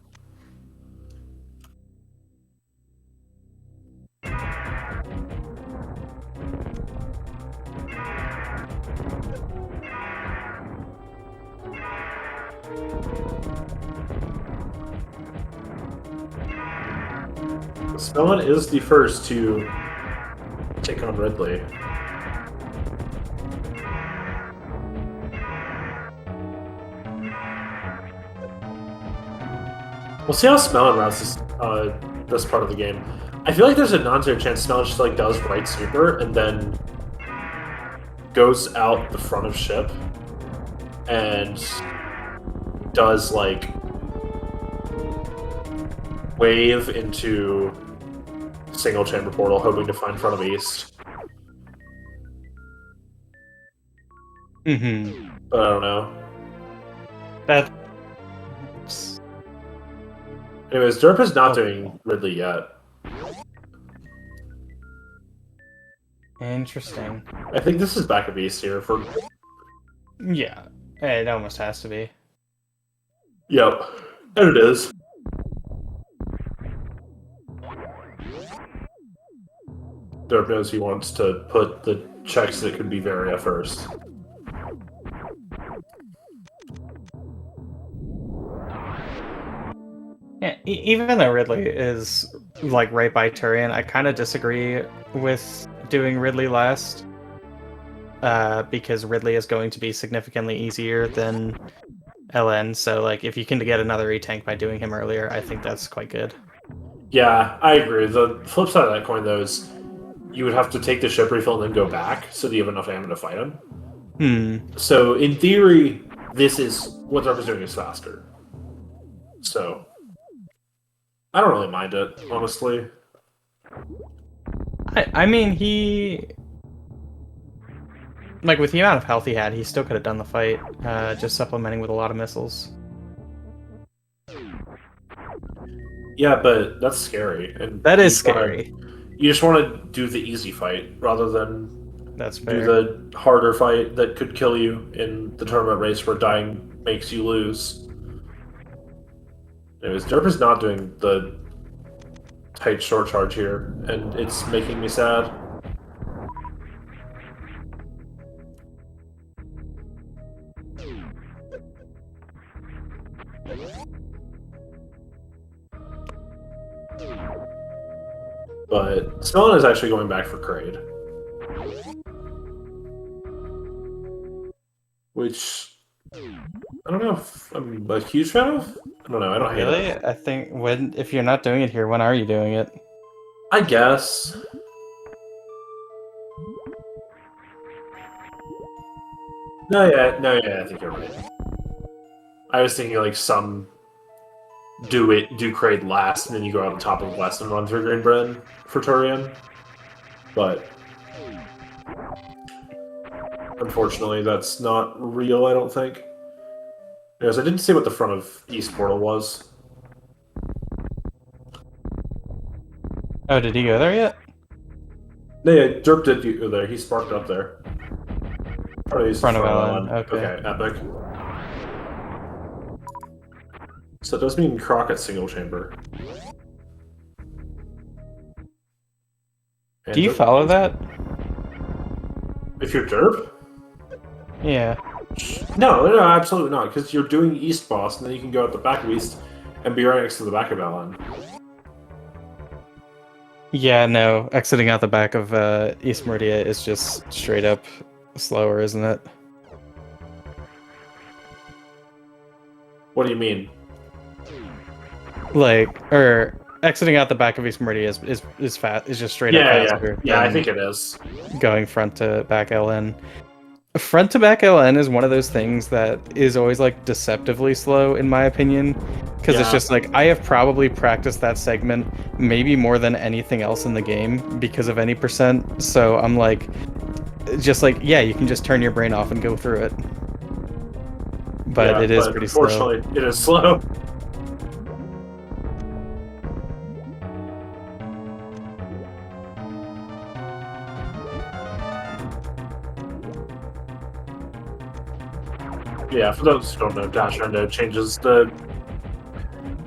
Smelon is the first to take on Ridley. We'll see how Smelon routes this part of the game. I feel like there's a non-zero chance Smelon just like does right super and then goes out the front of ship and does like wave into single chamber portal, hoping to find front of east. But I don't know. Anyways, Derp is not doing Ridley yet. Interesting. I think this is back of east here for. Yeah, it almost has to be. Yep, and it is. Derp knows he wants to put the checks that could be Varia first. Yeah, even though Ridley is like right by Turian, I kind of disagree with doing Ridley last. Because Ridley is going to be significantly easier than LN, so like if you can get another E-tank by doing him earlier, I think that's quite good. Yeah, I agree. The flip side of that coin, though, is you would have to take the ship refill and then go back, so that you have enough ammo to fight him. So in theory, this is what derp is doing is faster. So I don't really mind it, honestly. I mean, like, with the amount of health he had, he still could have done the fight, just supplementing with a lot of missiles. Yeah, but that's scary. And That is scary. You just want to do the easy fight rather than That's fair. do the harder fight that could kill you in the tournament race where dying makes you lose. Anyways, derp is not doing the tight short charge here, and it's making me sad. But smelon is actually going back for Kraid. Which, I don't know if I'm a huge fan of. I don't know, I don't hate Really? it. I think if you're not doing it here, when are you doing it? I guess. No, yeah, I think you're right. I was thinking like some do Kraid last, and then you go out the top of West and run through Green Bren for Turian. But unfortunately, that's not real, I don't think. Yes, I didn't see what the front of East Portal was. Oh, did he go there yet? No, yeah, Derp did go there. He sparked up there. Front of Ellen. Okay. Epic. So it does mean Crockett single chamber. And Do you follow that? If you're Derp? Yeah. No, absolutely not. Because you're doing East boss, and then you can go out the back of East and be right next to the back of Ellen. Yeah, no. Exiting out the back of East Meridia is just straight up slower, isn't it? What do you mean? Exiting out the back of East Meridia is fast. Is just straight up faster. Yeah, I think it is. Going front to back LN. Front to back LN is one of those things that is always like deceptively slow, in my opinion, because it's just like I have probably practiced that segment maybe more than anything else in the game because of any percent. So I'm like, just like, yeah, you can just turn your brain off and go through it. But it is pretty slow. Unfortunately, it is slow. Yeah, for those who don't know, Dash Rando changes the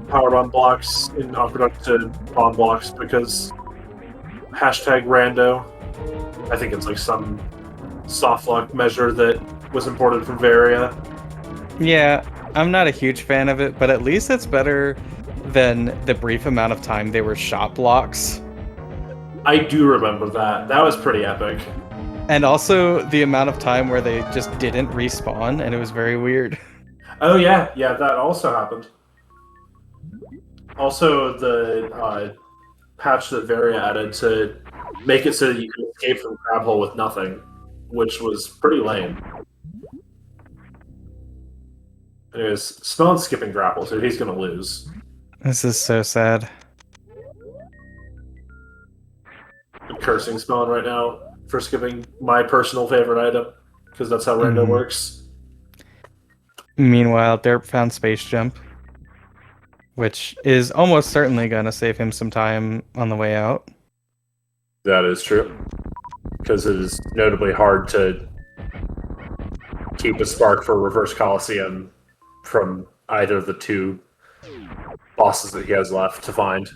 power bomb blocks in Aqueduct to bomb blocks because #rando. I think it's like some soft lock measure that was imported from Varia. Yeah, I'm not a huge fan of it, but at least it's better than the brief amount of time they were shot blocks. I do remember that. That was pretty epic. And also the amount of time where they just didn't respawn, and it was very weird. Oh yeah, that also happened. Also, the patch that Varia added to make it so that you could escape from Crab Hole with nothing, which was pretty lame. Anyways, Smelon's skipping grapple, so he's gonna lose. This is so sad. I'm cursing Smelon right now for skipping my personal favorite item, because that's how Rando works. Meanwhile, Derp found Space Jump, which is almost certainly going to save him some time on the way out. That is true, because it is notably hard to keep a spark for Reverse Coliseum from either of the two bosses that he has left to find.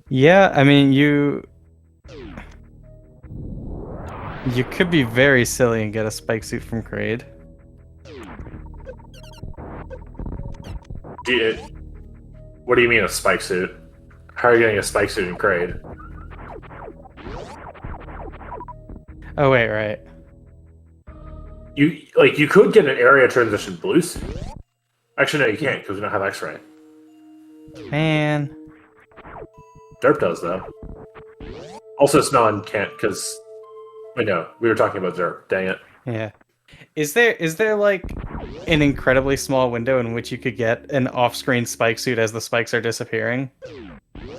Yeah, I mean, you could be very silly and get a spike suit from Kraid. What do you mean a spike suit? How are you getting a spike suit in Kraid? Oh wait, right. You could get an area transition blue suit. Actually, no, you can't because we don't have X-ray. Man. Derp does though. Also, Smelon can't because. Wait, no, we were talking about Derp. Dang it. Yeah. Is there like an incredibly small window in which you could get an off-screen spike suit as the spikes are disappearing?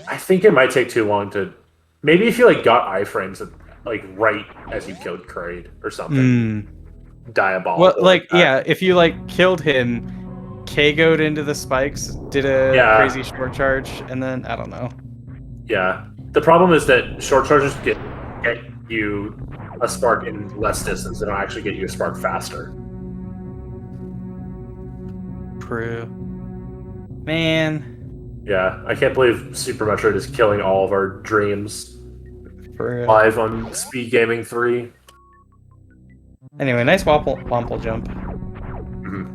I think it might take too long to. Maybe if you like got iframes like right as you killed Kraid or something Well, diabolical like that. yeah, if you like killed him, KO'd into the spikes, did a Yeah. crazy short charge, and then I don't know. Yeah. The problem is that short charges get you a spark in less distance. They don't actually get you a spark faster. True. Man. Yeah, I can't believe Super Metroid is killing all of our dreams For real. live on Speed Gaming 3. Anyway, nice womple jump. Mhm.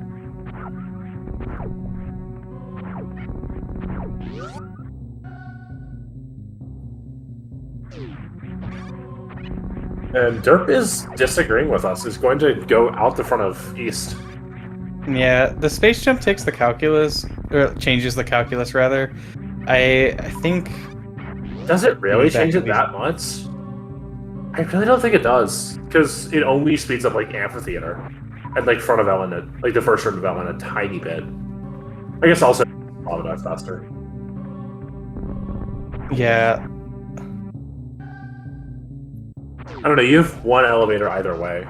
And Derp is disagreeing with us. He's going to go out the front of East. Yeah, the space jump takes the calculus, or changes the calculus rather. I think. Does it really Maybe change that it could be- that much? I really don't think it does, because it only speeds up like Amphitheater and like front of Ellen, like the first room of Ellen, a tiny bit. I guess also Promenade faster. Yeah, I don't know. You have one elevator either way.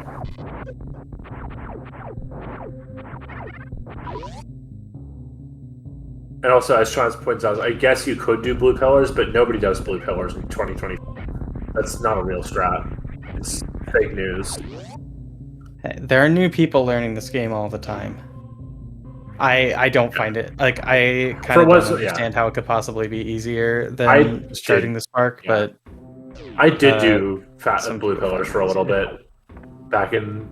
And also, as Sean points out, I guess you could do blue pillars, but nobody does blue pillars in 2020. That's not a real strat. It's fake news. there are new people learning this game all the time. I don't find it like I kind For of what's- don't understand how it could possibly be easier than I starting did- the spark, yeah. but I did do fat some and blue people pillars find for a it little easier. bit back in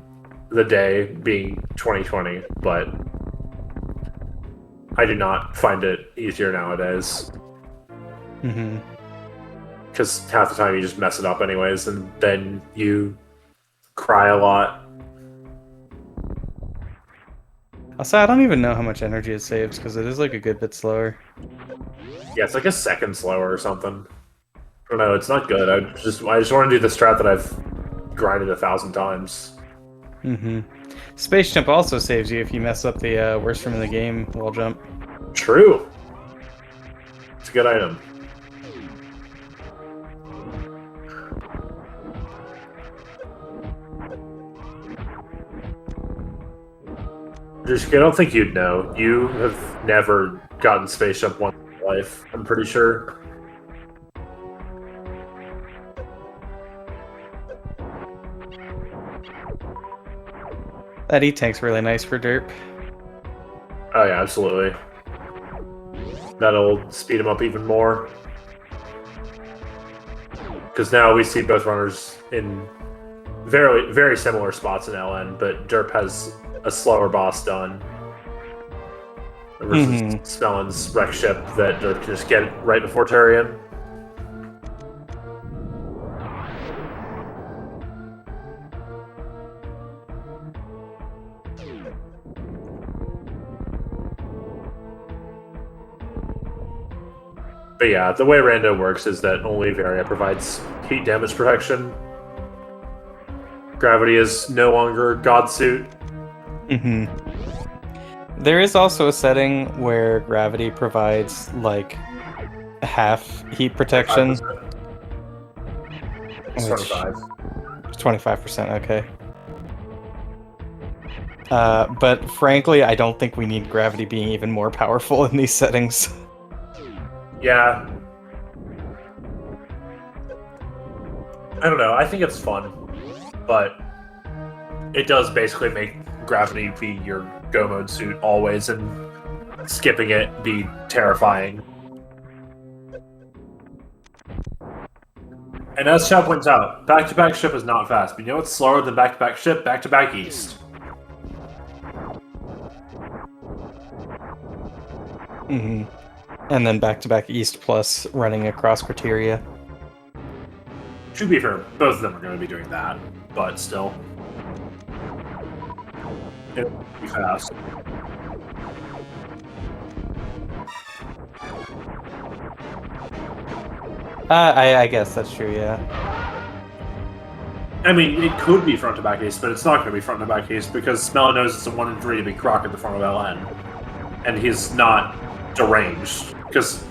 the day, being 2020, but I do not find it easier nowadays. Mhm. Because half the time you just mess it up anyways, and then you cry a lot. Also, I don't even know how much energy it saves because it is like a good bit slower. Yeah, it's like a second slower or something. I don't know, it's not good. I just want to do the strat that I've grinded 1,000 times. Mhm. Space jump also saves you if you mess up the worst room in the game wall jump. True. It's a good item. Just, I don't think you'd know. You have never gotten space jump once in your life, I'm pretty sure. That E-tank's really nice for derp. Oh yeah, absolutely. That'll speed him up even more. Because now we see both runners in very, very similar spots in LN, but Derp has a slower boss done versus Smelon's wreck ship that Derp can just get right before Turian. But yeah, the way Rando works is that only Varia provides heat damage protection. Gravity is no longer God suit. There is also a setting where gravity provides like half heat protection. 5%. It's 25. 25%, okay. But frankly, I don't think we need gravity being even more powerful in these settings. Yeah. I don't know. I think it's fun, but it does basically make gravity be your go mode suit always, and skipping it be terrifying. And as Chad points out, back-to-back ship is not fast. But you know what's slower than back-to-back ship? Back-to-back east. And then back-to-back east plus running across criteria. To be fair, both of them are going to be doing that, but still. It'll be fast. I guess that's true, yeah. I mean, it could be front to back ace, but it's not going to be front to back ace because Smelon knows it's a 1 in 3 to be Croc at the front of LN. And he's not deranged. Because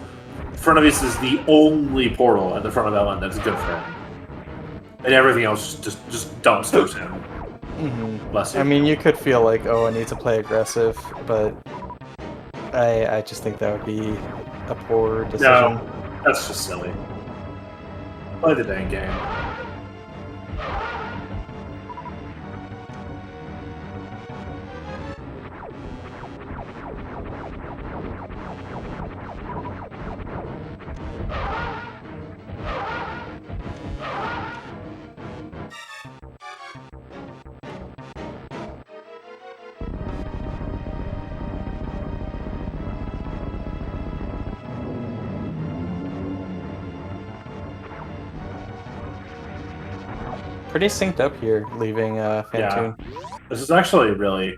front of ace is the only portal at the front of LN that's good for him. And everything else just dumpsters him. Mm-hmm. Bless you. I mean, you could feel like, oh, I need to play aggressive, but I just think that would be a poor decision. No, that's just silly. Play the dang game. Pretty synced up here, leaving Fantoon. Yeah. This is actually really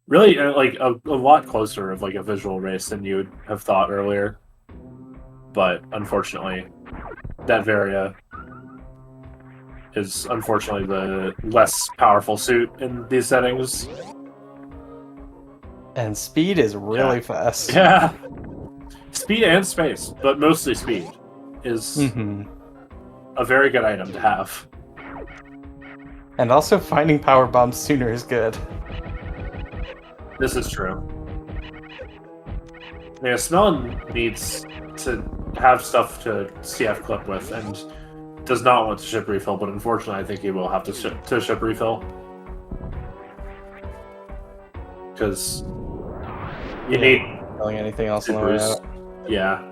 like a lot closer of like a visual race than you would have thought earlier. But unfortunately, that Varia is unfortunately the less powerful suit in these settings. And speed is really fast. Yeah. Speed and space, but mostly speed, is a very good item to have. And also finding power bombs sooner is good. This is true. Yeah, Smelon needs to have stuff to CF clip with, and does not want to ship refill, but unfortunately I think he will have to ship refill. Because you need telling anything else on the way out. Yeah.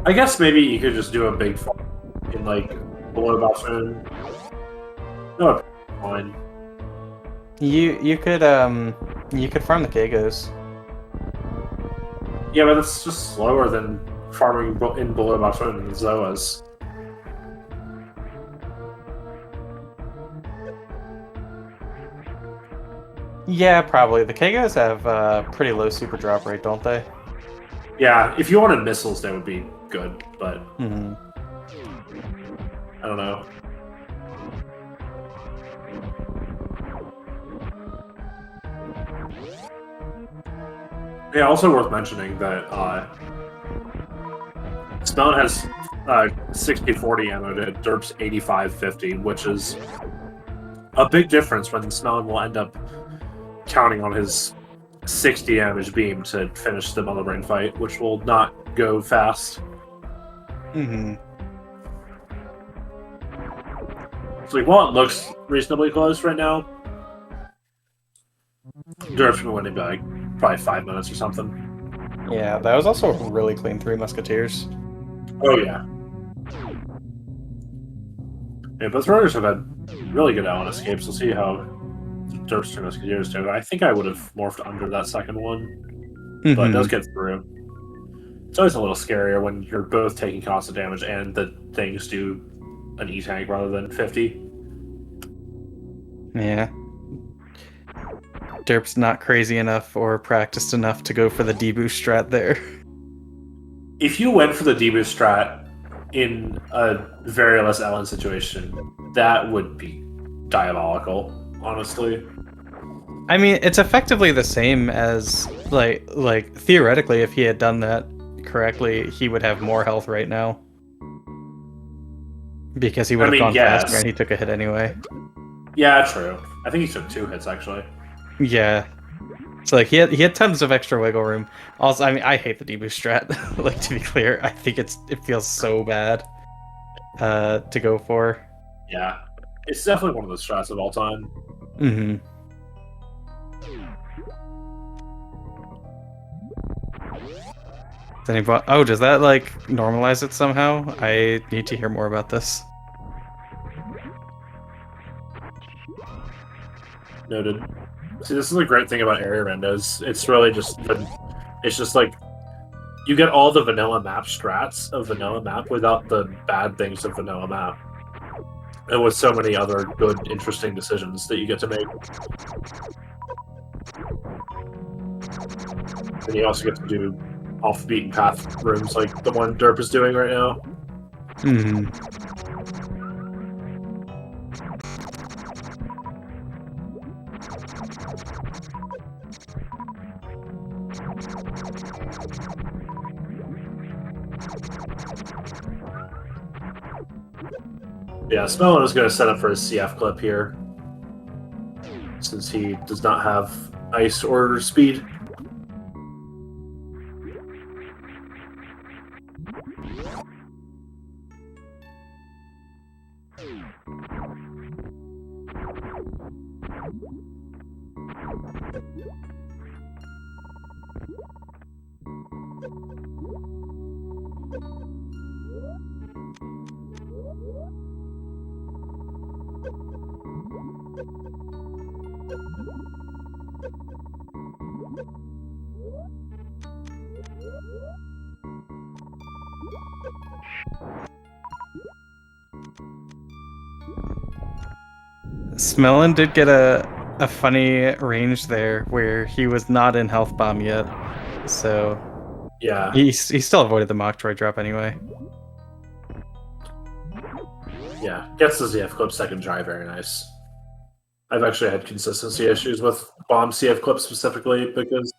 I guess maybe you could just do a big farm in like below Boston. No, fine. You could farm the Kagos. Yeah, but that's just slower than farming in below Boston and Zoas. Yeah, probably. The Kagos have pretty low super drop rate, don't they? Yeah, if you wanted missiles, that would be good, but I don't know. Yeah, also worth mentioning that Smelon has 60-40 ammo to derp's 85-50, which is a big difference when Smelon will end up counting on his 60 damage beam to finish the Mother Brain fight, which will not go fast. So like, while it looks reasonably close right now, derp's been winning by like probably 5 minutes or something. Yeah, that was also a really clean 3 Musketeers. Oh yeah. Yeah, both runners have had really good Allen escapes. We'll see how derp's 3 Musketeers do. I think I would have morphed under that second one, but it does get through. It's always a little scarier when you're both taking constant damage and the things do an E-tank rather than 50. Yeah. Derp's not crazy enough or practiced enough to go for the deboost strat there. If you went for the deboost strat in a very less Allen situation, that would be diabolical, honestly. I mean, it's effectively the same as, like theoretically, if he had done that correctly, he would have more health right now. Because he would have gone faster and he took a hit anyway. Yeah, true. I think he took 2 hits, actually. Yeah. So, like, he had tons of extra wiggle room. Also, I mean, I hate the deboost strat. Like, to be clear, I think it feels so bad to go for. Yeah. It's definitely one of the strats of all time. Oh, does that, like, normalize it somehow? I need to hear more about this. Noted. See, this is a great thing about area randos. It's really just it's just like you get all the vanilla map strats of vanilla map without the bad things of vanilla map, and with so many other good, interesting decisions that you get to make. And you also get to do off the beaten path rooms like the one derp is doing right now. Hmm. Yeah, Smelon is going to set up for his CF clip here, since he does not have ice or speed. Smelon did get a funny range there where he was not in health bomb yet, so Yeah, he still avoided the mock droid drop anyway. yeah. Gets the CF clip second try, very nice. I've actually had consistency issues with bomb CF clip specifically because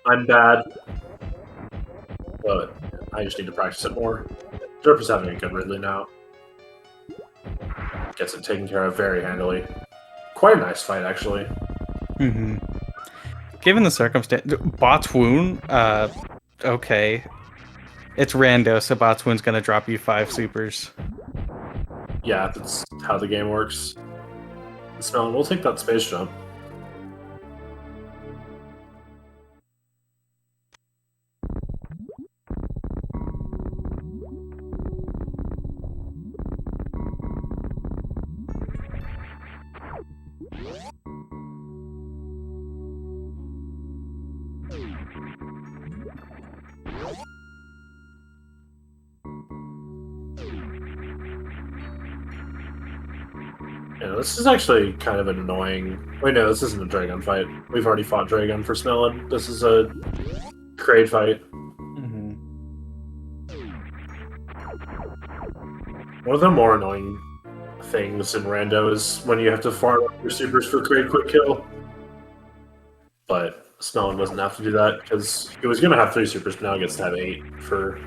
I'm bad, but I just need to practice it more. Derp is having a good Ridley now. Gets it taken care of very handily. Quite a nice fight, actually. Mm-hmm. Given the circumstance, Bot's wound, okay. It's rando, so Bot's wound's gonna drop you 5 supers. Yeah, that's how the game works. Smelon, we'll take that space jump. Yeah, this is actually kind of annoying. Wait, no, this isn't a Dragon fight. We've already fought Dragon for Smelon. This is a Kraid fight. Mm-hmm. One of the more annoying things in Rando is when you have to farm up your supers for Kraid quick kill. But Smelon doesn't have to do that because he was going to have 3 supers, but now he gets to have 8 for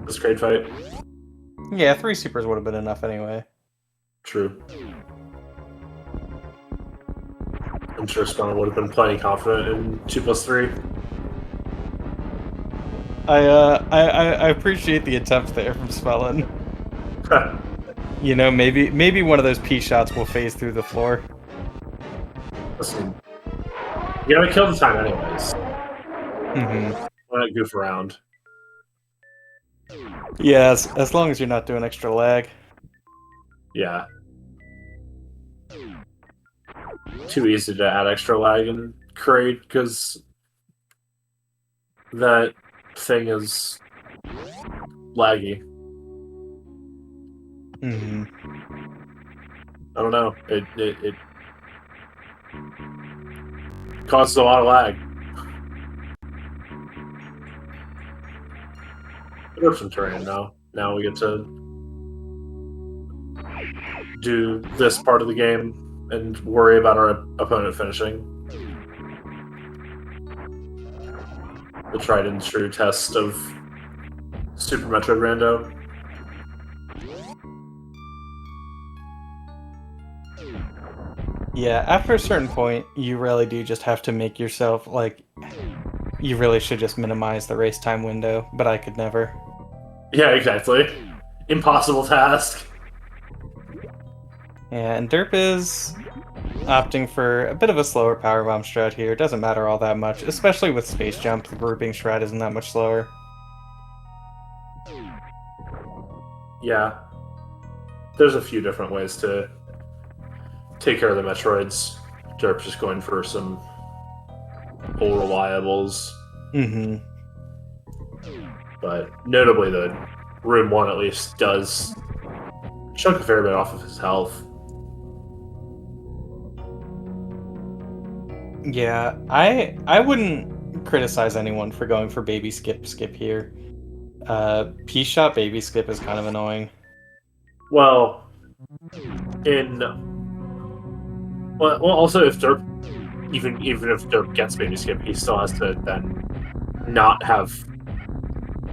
this Kraid fight. Yeah, 3 supers would have been enough anyway. True. I'm sure Smelon would have been plenty confident in 2+3. I appreciate the attempt there from Smelon. You know, maybe one of those P shots will phase through the floor. Listen, you gotta kill the time anyways. Mm-hmm. Why not goof around? Yeah, as long as you're not doing extra lag. Yeah. Too easy to add extra lag in Kraid because that thing is laggy. Mm-hmm. I don't know. It causes a lot of lag. There's some terrain now. Now we get to do this part of the game and worry about our opponent finishing. The tried and true test of Super Metroid Rando. Yeah, after a certain point, you really do just have to make yourself, like, you really should just minimize the race time window, but I could never. Yeah, exactly. Impossible task. Yeah, and Derp is opting for a bit of a slower power bomb strat here. It doesn't matter all that much, especially with Space Jump. The grouping strat isn't that much slower. Yeah. There's a few different ways to take care of the Metroids. Derp's just going for some full reliables. Mm-hmm. But notably, the Room 1 at least does chunk a fair bit off of his health. Yeah, I wouldn't criticize anyone for going for baby skip here. P-Shot Baby Skip is kind of annoying. Well, also if derp, even if derp gets Baby Skip, he still has to then not have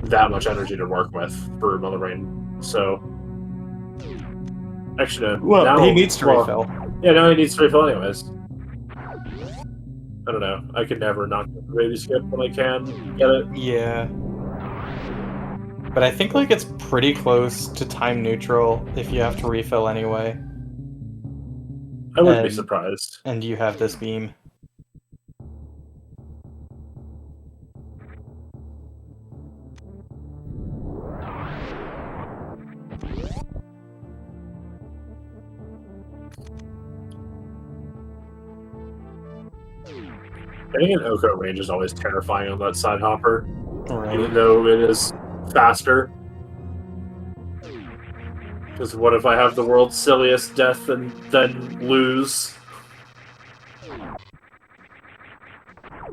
that much energy to work with for Mother Rain. So, actually, Well, he needs to refill. Yeah, now he needs to refill anyways. I don't know. I could never not get the Baby Skip when I can get it. Yeah. But I think like it's pretty close to time neutral if you have to refill anyway. I wouldn't be surprised. And you have this beam. Getting an Oko range is always terrifying on that side hopper, Right. even though it is faster. Because what if I have the world's silliest death and then lose?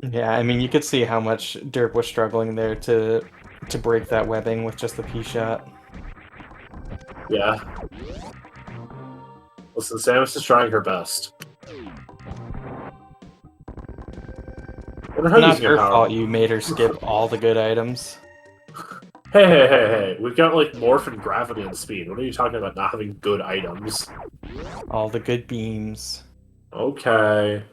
Yeah, I mean, you could see how much Derp was struggling there to break that webbing with just the P-Shot. Yeah. Listen, Samus is trying her best. Not her fault you made her skip all the good items. Hey. We've got, like, Morph and Gravity and Speed. What are you talking about not having good items? All the good beams. Okay.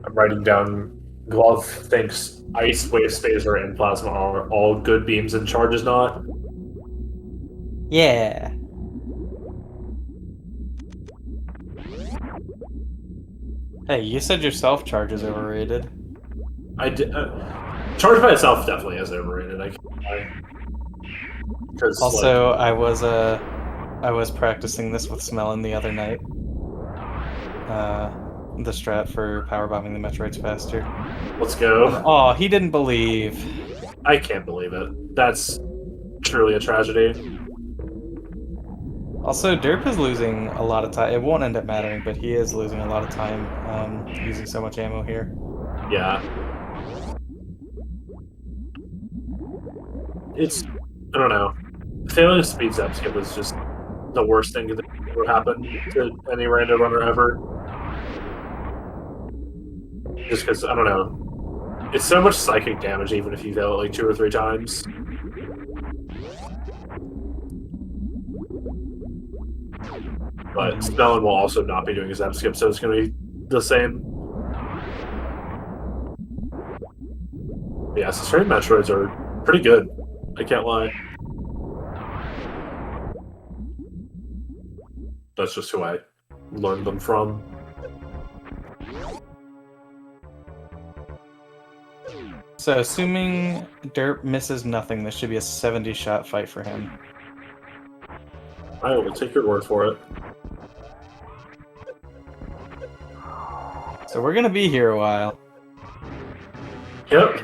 I'm writing down Glove thinks Ice, Wave Spacer, and Plasma are all good beams and Charge is not. Yeah. Hey, you said yourself Charge is overrated. I did. Charge by itself definitely is overrated. I can't lie. Also, like, I was practicing this with Smelon the other night. The strat for power bombing the Metroids faster. Let's go. Oh, he didn't believe. I can't believe it. That's truly a tragedy. Also, Derp is losing a lot of time. It won't end up mattering, but he is losing a lot of time using so much ammo here. Yeah. It's... I don't know. Failing a speed zap skip is just the worst thing that ever happened to any random runner ever. Just because, I don't know. It's so much psychic damage even if you fail it like 2 or 3 times. But Smelon will also not be doing a zap skip, so it's going to be the same. Yeah, sustained Metroids are pretty good. I can't lie. That's just who I learned them from. So, assuming Derp misses nothing, this should be a 70-shot fight for him. I will take your word for it. So we're gonna be here a while. Yep.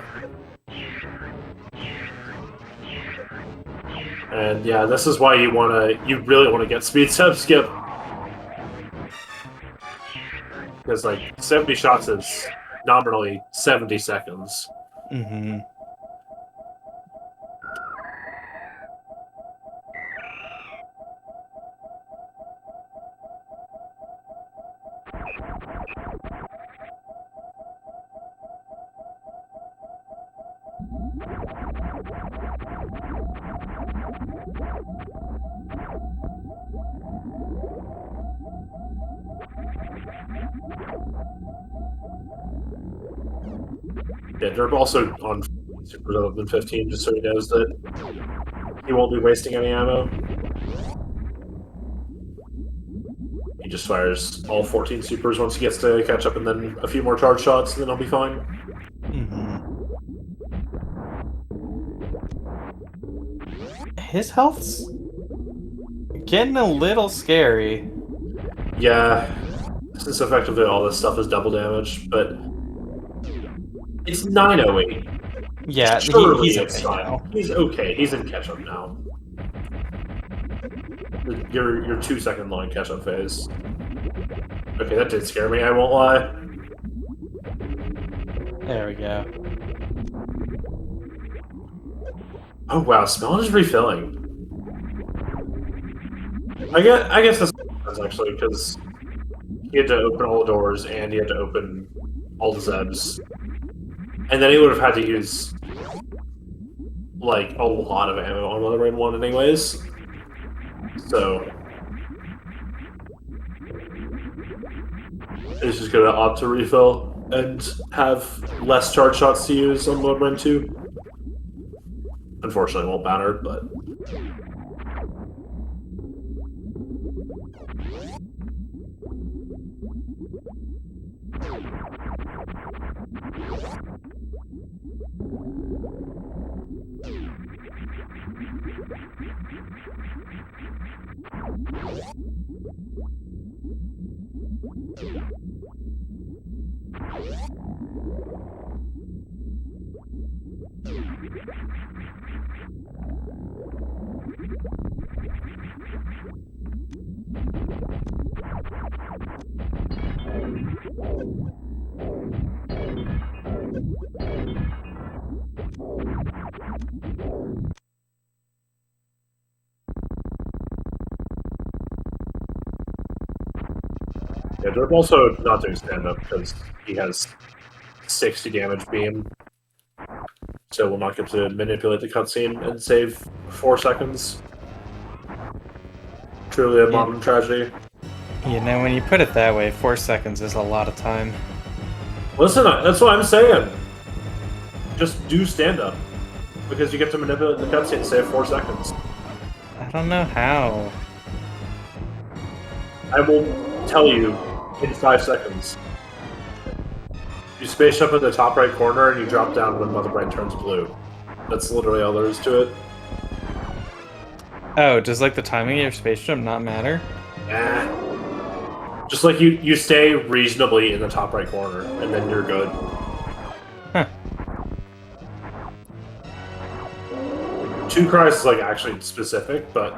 And yeah, this is why you really wanna get speed step skip. Because like 70 shots is nominally 70 seconds. Mm-hmm. Yeah, Derp also on Super other than 15, just so he knows that he won't be wasting any ammo. He just fires all 14 supers once he gets to catch up, and then a few more charge shots, and then he'll be fine. Mm-hmm. His health's getting a little scary. Yeah, since effectively all this stuff is double damage, but it's 908. Yeah, he's okay now. He's okay. He's in catch-up now. Your 2-second long catch-up phase. Okay, that did scare me, I won't lie. There we go. Oh wow, Smelon is refilling. I guess this makes sense actually, because he had to open all the doors and he had to open all the Zebs. And then he would have had to use like a lot of ammo on Mother Brain 1 anyways. So it's just gonna opt to refill and have less charge shots to use on Mother Brain 2. Unfortunately, it won't matter, but. Yeah, derp also not doing stand-up because he has 60 damage beam. So we'll not get to manipulate the cutscene and save 4 seconds. Truly a modern tragedy. You know, when you put it that way, 4 seconds is a lot of time. Listen, that's what I'm saying. Just do stand-up. Because you get to manipulate the cutscene and save 4 seconds. I don't know how. I will tell you in 5 seconds. You space up in the top right corner and you drop down when Mother Brain turns blue. That's literally all there is to it. Oh, does like the timing of your space jump not matter? Just like you stay reasonably in the top right corner and then you're good. Huh. 2 Cries is like actually specific, but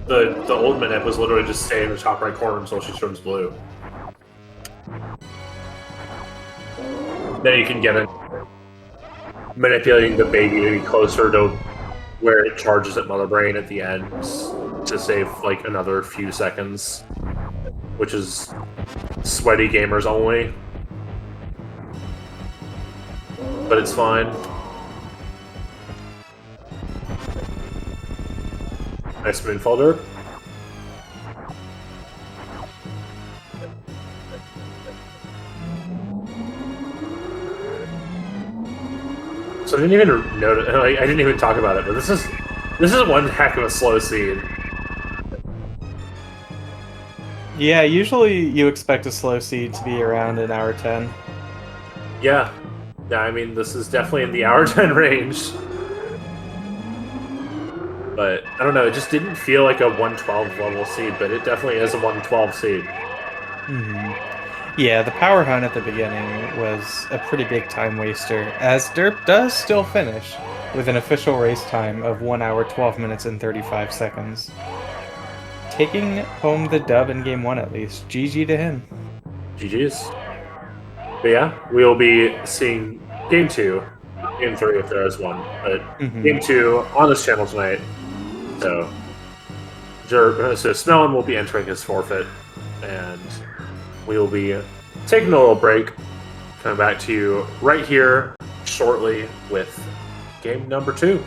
the old Minute was literally just stay in the top right corner until she turns blue. Then you can get it manipulating the baby to be closer to where it charges at Mother Brain at the end to save like another few seconds, which is sweaty gamers only. But it's fine. Nice moonfall derp. So I didn't even notice. I didn't even talk about it, but this is one heck of a slow seed. Yeah, usually you expect a slow seed to be around an hour 10. Yeah, I mean this is definitely in the hour 10 range. But I don't know. It just didn't feel like a 112 level seed, but it definitely is a 112 seed. Yeah, the power hunt at the beginning was a pretty big time waster, as derp does still finish with an official race time of 1 hour 12 minutes and 35 seconds. Taking home the dub in game 1 at least. GG to him. GG's. But yeah, we'll be seeing game 2, game 3 if there is one, but game 2 on this channel tonight. So Smelon will be entering his forfeit, and we will be taking a little break, coming back to you right here shortly with game number 2.